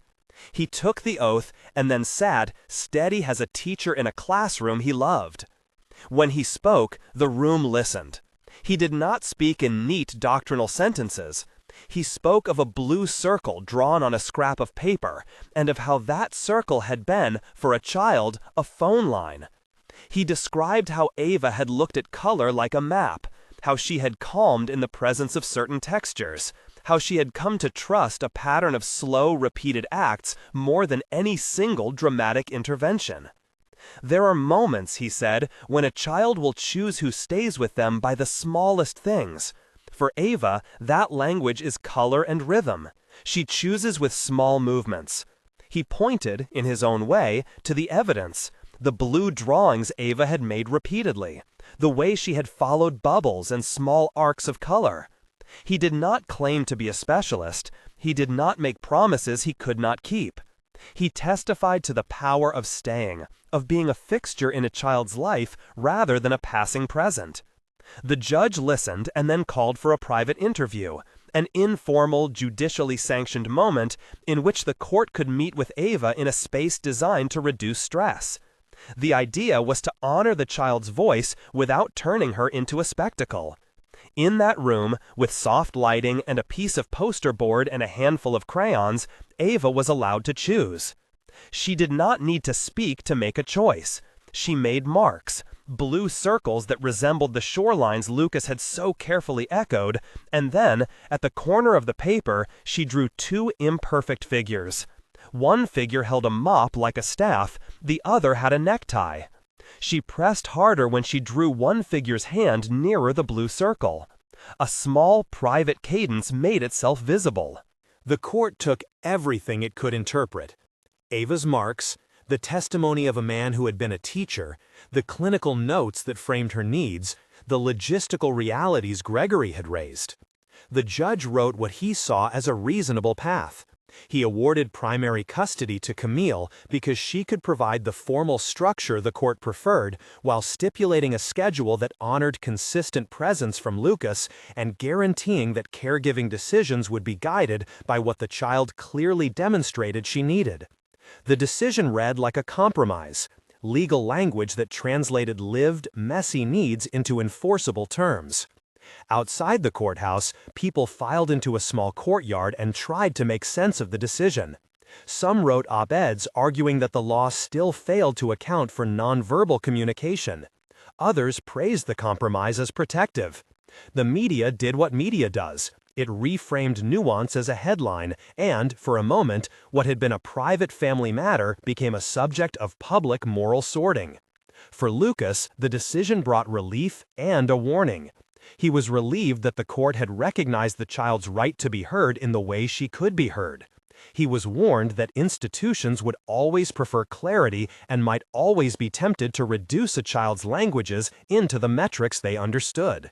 He took the oath and then sat, steady as a teacher in a classroom he loved. When he spoke, the room listened. He did not speak in neat doctrinal sentences. He spoke of a blue circle drawn on a scrap of paper, and of how that circle had been, for a child, a phone line. He described how Ava had looked at color like a map, how she had calmed in the presence of certain textures, how she had come to trust a pattern of slow, repeated acts more than any single dramatic intervention. There are moments, he said, when a child will choose who stays with them by the smallest things. For Ava, that language is color and rhythm. She chooses with small movements. He pointed, in his own way, to the evidence, the blue drawings Ava had made repeatedly, the way she had followed bubbles and small arcs of color. He did not claim to be a specialist. He did not make promises he could not keep. He testified to the power of staying, of being a fixture in a child's life rather than a passing present. The judge listened and then called for a private interview, an informal, judicially sanctioned moment in which the court could meet with Ava in a space designed to reduce stress. The idea was to honor the child's voice without turning her into a spectacle. In that room, with soft lighting and a piece of poster board and a handful of crayons, Ava was allowed to choose. She did not need to speak to make a choice. She made marks, blue circles that resembled the shorelines Lucas had so carefully echoed, and then, at the corner of the paper, she drew two imperfect figures. One figure held a mop like a staff, the other had a necktie. She pressed harder when she drew one figure's hand nearer the blue circle. A small, private cadence made itself visible. The court took everything it could interpret. Ava's marks, the testimony of a man who had been a teacher, the clinical notes that framed her needs, the logistical realities Gregory had raised. The judge wrote what he saw as a reasonable path. He awarded primary custody to Camille because she could provide the formal structure the court preferred, while stipulating a schedule that honored consistent presence from Lucas and guaranteeing that caregiving decisions would be guided by what the child clearly demonstrated she needed. The decision read like a compromise, legal language that translated lived, messy needs into enforceable terms. Outside the courthouse, people filed into a small courtyard and tried to make sense of the decision. Some wrote op-eds arguing that the law still failed to account for nonverbal communication. Others praised the compromise as protective. The media did what media does. It reframed nuance as a headline, and, for a moment, what had been a private family matter became a subject of public moral sorting. For Lucas, the decision brought relief and a warning. He was relieved that the court had recognized the child's right to be heard in the way she could be heard. He was warned that institutions would always prefer clarity and might always be tempted to reduce a child's languages into the metrics they understood.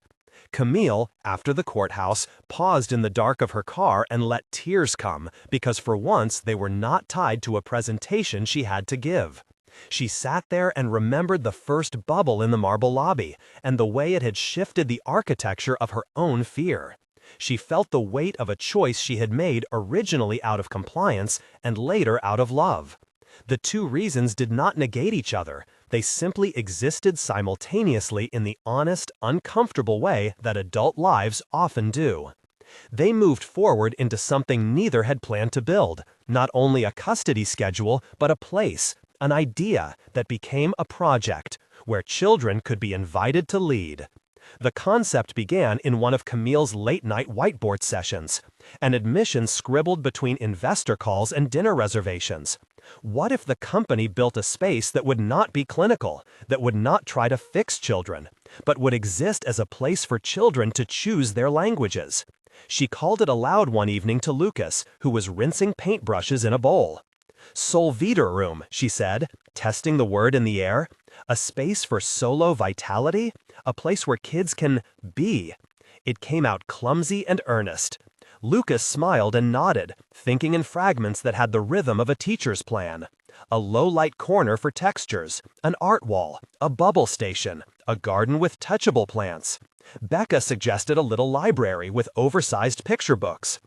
Camille, after the courthouse, paused in the dark of her car and let tears come because for once they were not tied to a presentation she had to give. She sat there and remembered the first bubble in the marble lobby and the way it had shifted the architecture of her own fear. She felt the weight of a choice she had made originally out of compliance and later out of love. The two reasons did not negate each other. They simply existed simultaneously in the honest, uncomfortable way that adult lives often do. They moved forward into something neither had planned to build, not only a custody schedule, but a place, an idea that became a project where children could be invited to lead. The concept began in one of Camille's late-night whiteboard sessions, an admission scribbled between investor calls and dinner reservations. What if the company built a space that would not be clinical, that would not try to fix children, but would exist as a place for children to choose their languages? She called it aloud one evening to Lucas, who was rinsing paintbrushes in a bowl. Solvita room, she said, testing the word in the air. A space for solo vitality? A place where kids can be. It came out clumsy and earnest. Lucas smiled and nodded, thinking in fragments that had the rhythm of a teacher's plan. A low-light corner for textures, an art wall, a bubble station, a garden with touchable plants. Becca suggested a little library with oversized picture books.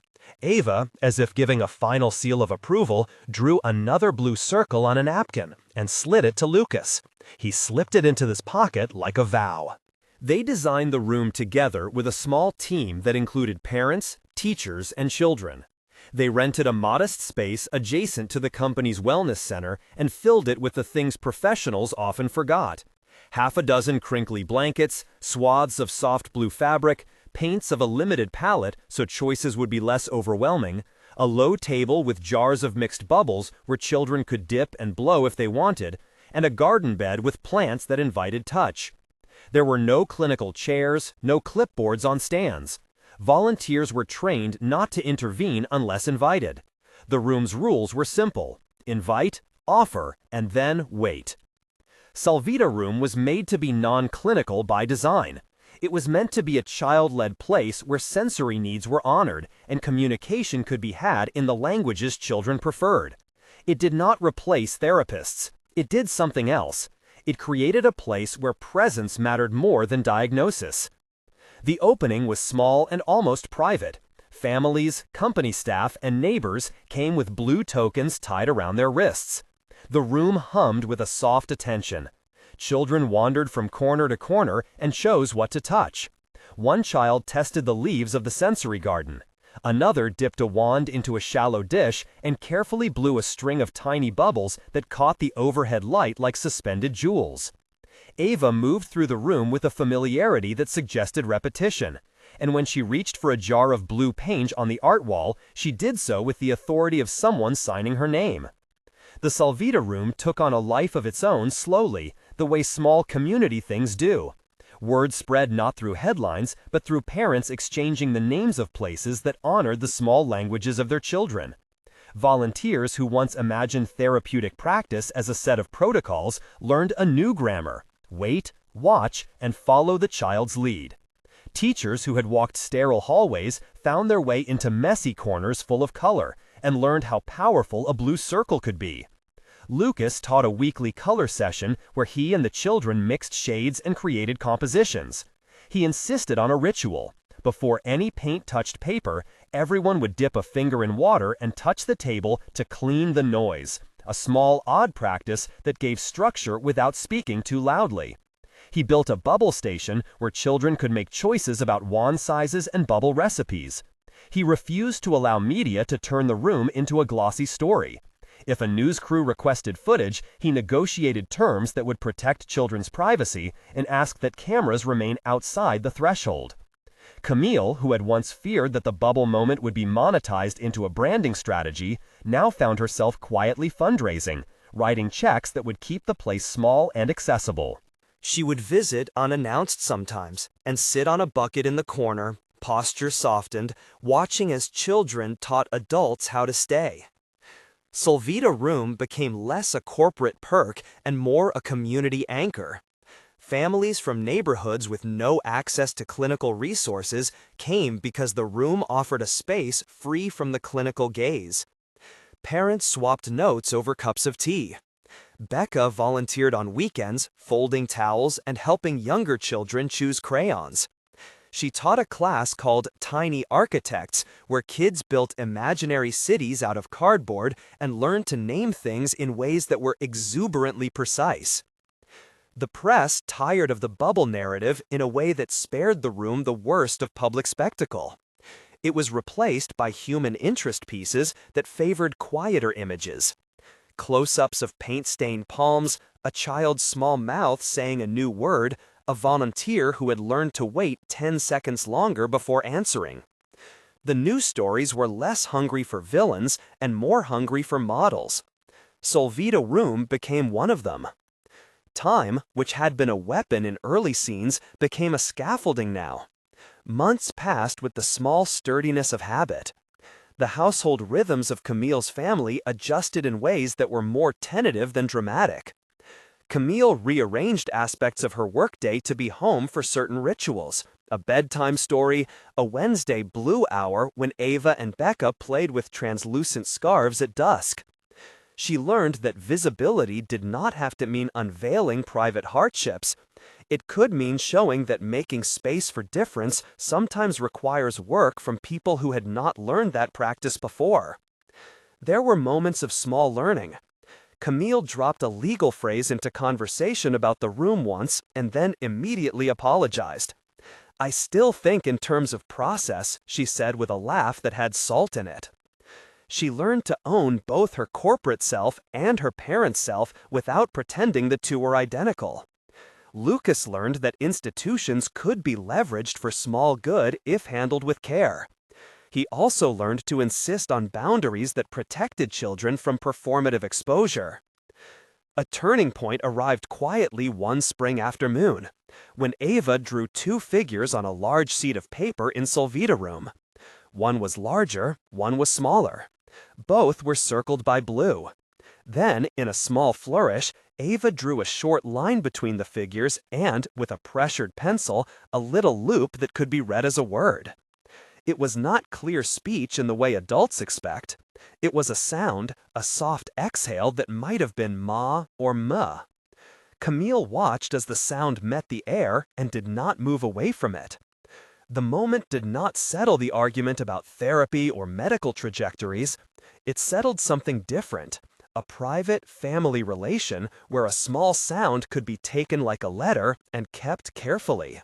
Ava, as if giving a final seal of approval, drew another blue circle on a napkin and slid it to Lucas. He slipped it into his pocket like a vow. They designed the room together with a small team that included parents, teachers, and children. They rented a modest space adjacent to the company's wellness center and filled it with the things professionals often forgot. Half a dozen crinkly blankets, swaths of soft blue fabric, paints of a limited palette so choices would be less overwhelming, a low table with jars of mixed bubbles where children could dip and blow if they wanted, and a garden bed with plants that invited touch. There were no clinical chairs, no clipboards on stands. Volunteers were trained not to intervene unless invited. The room's rules were simple: invite, offer, and then wait. Solvita Room was made to be non-clinical by design. It was meant to be a child-led place where sensory needs were honored and communication could be had in the languages children preferred. It did not replace therapists. It did something else. It created a place where presence mattered more than diagnosis. The opening was small and almost private. Families, company staff, and neighbors came with blue tokens tied around their wrists. The room hummed with a soft attention. Children wandered from corner to corner and chose what to touch. One child tested the leaves of the sensory garden. Another dipped a wand into a shallow dish and carefully blew a string of tiny bubbles that caught the overhead light like suspended jewels. Ava moved through the room with a familiarity that suggested repetition, and when she reached for a jar of blue paint on the art wall, she did so with the authority of someone signing her name. The Solvita room took on a life of its own slowly, the way small community things do. Word spread not through headlines, but through parents exchanging the names of places that honored the small languages of their children. Volunteers who once imagined therapeutic practice as a set of protocols learned a new grammar: wait, watch, and follow the child's lead. Teachers who had walked sterile hallways found their way into messy corners full of color and learned how powerful a blue circle could be. Lucas taught a weekly color session where he and the children mixed shades and created compositions. He insisted on a ritual. Before any paint touched paper, everyone would dip a finger in water and touch the table to clean the noise, a small, odd practice that gave structure without speaking too loudly. He built a bubble station where children could make choices about wand sizes and bubble recipes. He refused to allow media to turn the room into a glossy story. If a news crew requested footage, he negotiated terms that would protect children's privacy and asked that cameras remain outside the threshold. Camille, who had once feared that the bubble moment would be monetized into a branding strategy, now found herself quietly fundraising, writing checks that would keep the place small and accessible. She would visit unannounced sometimes and sit on a bucket in the corner, posture softened, watching as children taught adults how to stay. Solvita Room became less a corporate perk and more a community anchor. Families from neighborhoods with no access to clinical resources came because the room offered a space free from the clinical gaze. Parents swapped notes over cups of tea. Becca volunteered on weekends, folding towels and helping younger children choose crayons. She taught a class called Tiny Architects, where kids built imaginary cities out of cardboard and learned to name things in ways that were exuberantly precise. The press tired of the bubble narrative in a way that spared the room the worst of public spectacle. It was replaced by human interest pieces that favored quieter images. Close-ups of paint-stained palms, a child's small mouth saying a new word, a volunteer who had learned to wait 10 seconds longer before answering. The news stories were less hungry for villains and more hungry for models. Solvita Room became one of them. Time, which had been a weapon in early scenes, became a scaffolding now. Months passed with the small sturdiness of habit. The household rhythms of Camille's family adjusted in ways that were more tentative than dramatic. Camille rearranged aspects of her workday to be home for certain rituals, a bedtime story, a Wednesday blue hour when Ava and Becca played with translucent scarves at dusk. She learned that visibility did not have to mean unveiling private hardships. It could mean showing that making space for difference sometimes requires work from people who had not learned that practice before. There were moments of small learning. Camille dropped a legal phrase into conversation about the room once and then immediately apologized. "I still think in terms of process," she said with a laugh that had salt in it. She learned to own both her corporate self and her parent self without pretending the two were identical. Lucas learned that institutions could be leveraged for small good if handled with care. He also learned to insist on boundaries that protected children from performative exposure. A turning point arrived quietly one spring afternoon, when Ava drew two figures on a large sheet of paper in Solvita Room. One was larger, one was smaller. Both were circled by blue. Then, in a small flourish, Ava drew a short line between the figures and, with a pressured pencil, a little loop that could be read as a word. It was not clear speech in the way adults expect. It was a sound, a soft exhale that might have been ma or muh. Camille watched as the sound met the air and did not move away from it. The moment did not settle the argument about therapy or medical trajectories. It settled something different, a private family relation where a small sound could be taken like a letter and kept carefully.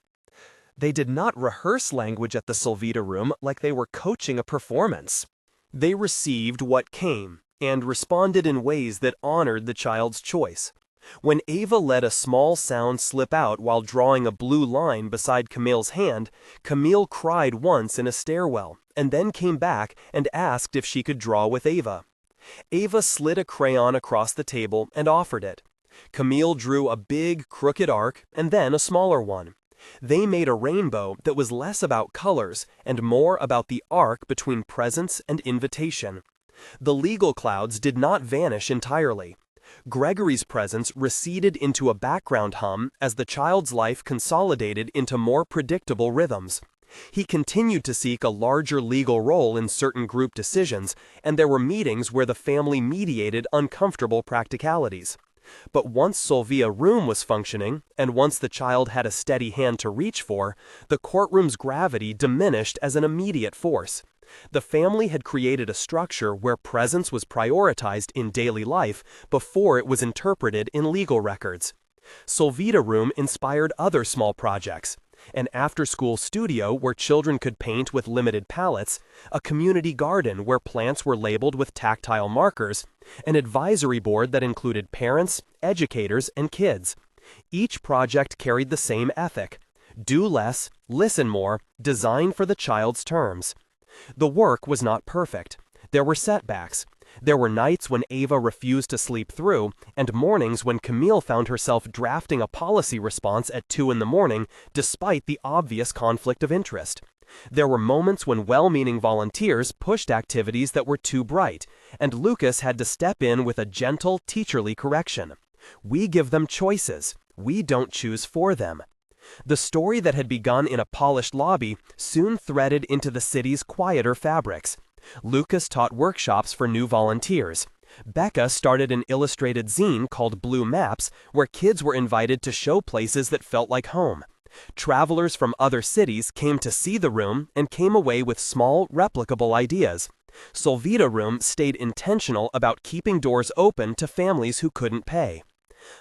They did not rehearse language at the Solvita Room like they were coaching a performance. They received what came and responded in ways that honored the child's choice. When Ava let a small sound slip out while drawing a blue line beside Camille's hand, Camille cried once in a stairwell and then came back and asked if she could draw with Ava. Ava slid a crayon across the table and offered it. Camille drew a big, crooked arc and then a smaller one. They made a rainbow that was less about colors and more about the arc between presence and invitation. The legal clouds did not vanish entirely. Gregory's presence receded into a background hum as the child's life consolidated into more predictable rhythms. He continued to seek a larger legal role in certain group decisions, and there were meetings where the family mediated uncomfortable practicalities. But once Solvita Room was functioning, and once the child had a steady hand to reach for, the courtroom's gravity diminished as an immediate force. The family had created a structure where presence was prioritized in daily life before it was interpreted in legal records. Solvita Room inspired other small projects: an after-school studio where children could paint with limited palettes, a community garden where plants were labeled with tactile markers, an advisory board that included parents, educators, and kids. Each project carried the same ethic: do less, listen more, design for the child's terms. The work was not perfect. There were setbacks. There were nights when Ava refused to sleep through, and mornings when Camille found herself drafting a policy response at 2 in the morning despite the obvious conflict of interest. There were moments when well-meaning volunteers pushed activities that were too bright, and Lucas had to step in with a gentle, teacherly correction. We give them choices. we don't choose for them. The story that had begun in a polished lobby soon threaded into the city's quieter fabrics. Lucas taught workshops for new volunteers. Becca started an illustrated zine called Blue Maps, where kids were invited to show places that felt like home. Travelers from other cities came to see the room and came away with small, replicable ideas. Solvita Room stayed intentional about keeping doors open to families who couldn't pay.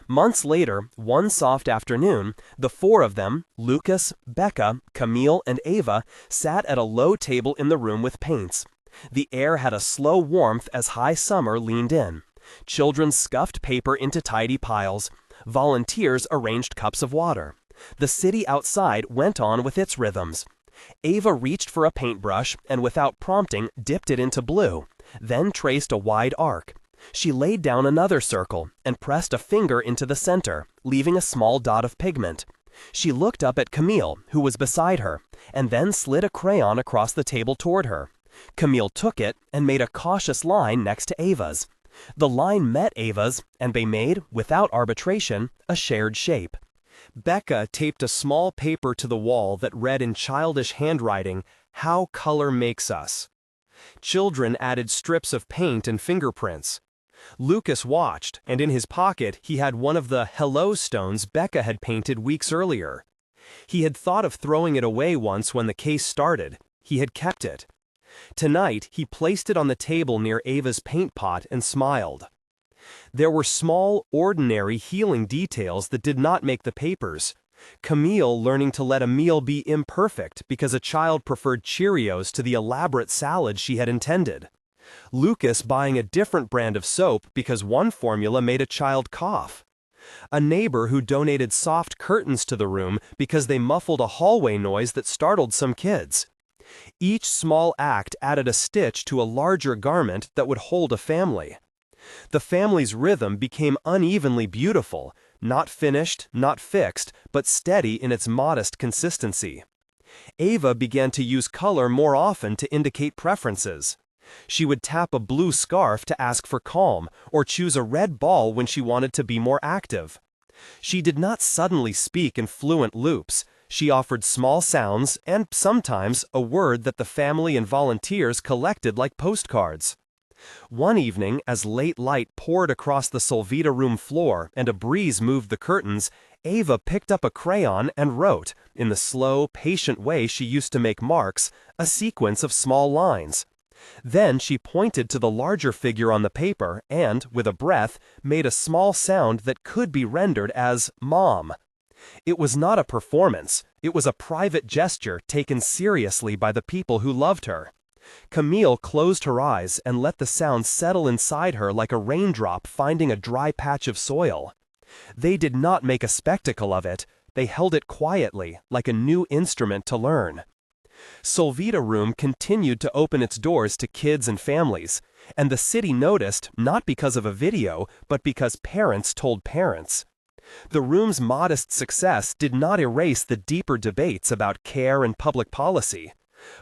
Months later, one soft afternoon, the four of them, Lucas, Becca, Camille, and Ava, sat at a low table in the room with paints. The air had a slow warmth as high summer leaned in. Children scuffed paper into tidy piles. Volunteers arranged cups of water. The city outside went on with its rhythms. Ava reached for a paintbrush and without prompting dipped it into blue, then traced a wide arc. She laid down another circle and pressed a finger into the center, leaving a small dot of pigment. She looked up at Camille, who was beside her, and then slid a crayon across the table toward her. Camille took it and made a cautious line next to Ava's. The line met Ava's, and they made, without arbitration, a shared shape. Becca taped a small paper to the wall that read in childish handwriting, "How color makes us." Children added strips of paint and fingerprints. Lucas watched, and in his pocket he had one of the hello stones Becca had painted weeks earlier. He had thought of throwing it away once when the case started. He had kept it. Tonight, he placed it on the table near Ava's paint pot and smiled. There were small, ordinary healing details that did not make the papers. Camille learning to let a meal be imperfect because a child preferred Cheerios to the elaborate salad she had intended. Lucas buying a different brand of soap because one formula made a child cough. A neighbor who donated soft curtains to the room because they muffled a hallway noise that startled some kids. Each small act added a stitch to a larger garment that would hold a family. The family's rhythm became unevenly beautiful, not finished, not fixed, but steady in its modest consistency. Ava began to use color more often to indicate preferences. She would tap a blue scarf to ask for calm, or choose a red ball when she wanted to be more active. She did not suddenly speak in fluent loops. She offered small sounds and, sometimes, a word that the family and volunteers collected like postcards. One evening, as late light poured across the Solvita room floor and a breeze moved the curtains, Ava picked up a crayon and wrote, in the slow, patient way she used to make marks, a sequence of small lines. Then she pointed to the larger figure on the paper and, with a breath, made a small sound that could be rendered as "Mom." It was not a performance, it was a private gesture taken seriously by the people who loved her. Camille closed her eyes and let the sound settle inside her like a raindrop finding a dry patch of soil. They did not make a spectacle of it, they held it quietly, like a new instrument to learn. Solvita Room continued to open its doors to kids and families, and the city noticed, not because of a video, but because parents told parents. The room's modest success did not erase the deeper debates about care and public policy.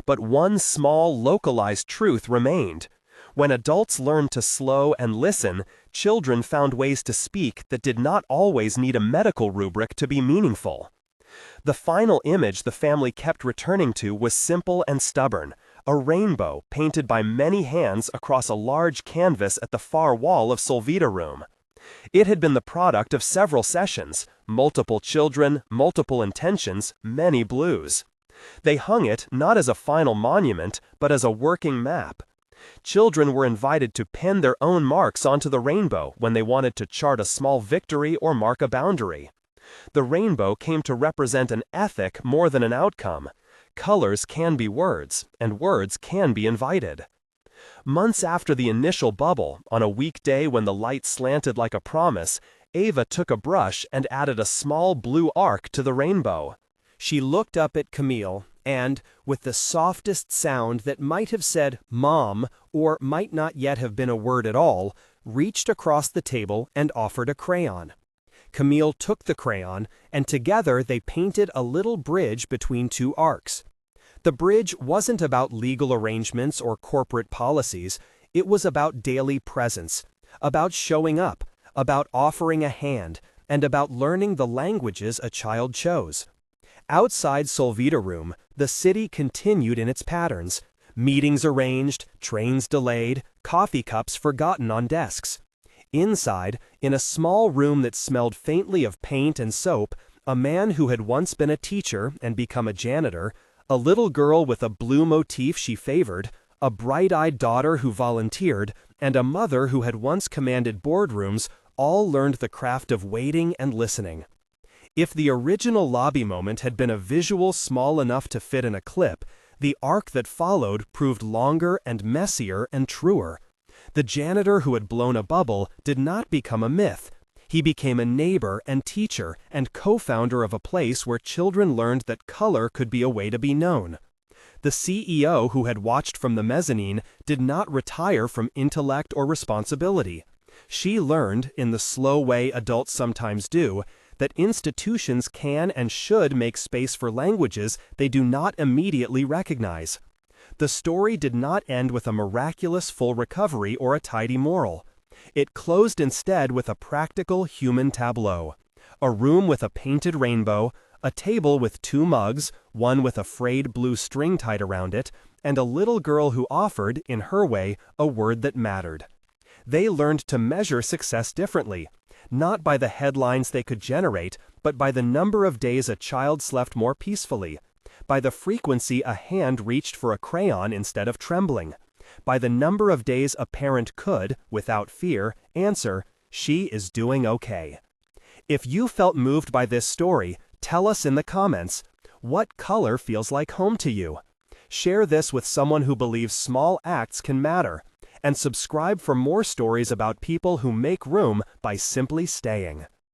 But one small, localized truth remained. When adults learned to slow and listen, children found ways to speak that did not always need a medical rubric to be meaningful. The final image the family kept returning to was simple and stubborn, a rainbow painted by many hands across a large canvas at the far wall of Solvita Room. It had been the product of several sessions, multiple children, multiple intentions, many blues. They hung it not as a final monument, but as a working map. Children were invited to pen their own marks onto the rainbow when they wanted to chart a small victory or mark a boundary. The rainbow came to represent an ethic more than an outcome. Colors can be words, and words can be invited. Months after the initial bubble, on a weekday when the light slanted like a promise, Ava took a brush and added a small blue arc to the rainbow. She looked up at Camille and, with the softest sound that might have said "Mom," or might not yet have been a word at all, reached across the table and offered a crayon. Camille took the crayon, and together they painted a little bridge between two arcs. The bridge wasn't about legal arrangements or corporate policies, it was about daily presence, about showing up, about offering a hand, and about learning the languages a child chose. Outside Solvita room, the city continued in its patterns. Meetings arranged, trains delayed, coffee cups forgotten on desks. Inside, in a small room that smelled faintly of paint and soap, a man who had once been a teacher and become a janitor, a little girl with a blue motif she favored, a bright-eyed daughter who volunteered, and a mother who had once commanded boardrooms all learned the craft of waiting and listening. If the original lobby moment had been a visual small enough to fit in a clip, the arc that followed proved longer and messier and truer. The janitor who had blown a bubble did not become a myth. He became a neighbor and teacher and co-founder of a place where children learned that color could be a way to be known. The CEO who had watched from the mezzanine did not retire from intellect or responsibility. She learned, in the slow way adults sometimes do, that institutions can and should make space for languages they do not immediately recognize. The story did not end with a miraculous full recovery or a tidy moral. It closed instead with a practical human tableau. A room with a painted rainbow, a table with 2 mugs, one with a frayed blue string tied around it, and a little girl who offered, in her way, a word that mattered. They learned to measure success differently, not by the headlines they could generate, but by the number of days a child slept more peacefully, by the frequency a hand reached for a crayon instead of trembling, by the number of days a parent could, without fear, answer, "She is doing okay." If you felt moved by this story, tell us in the comments, what color feels like home to you? Share this with someone who believes small acts can matter, and subscribe for more stories about people who make room by simply staying.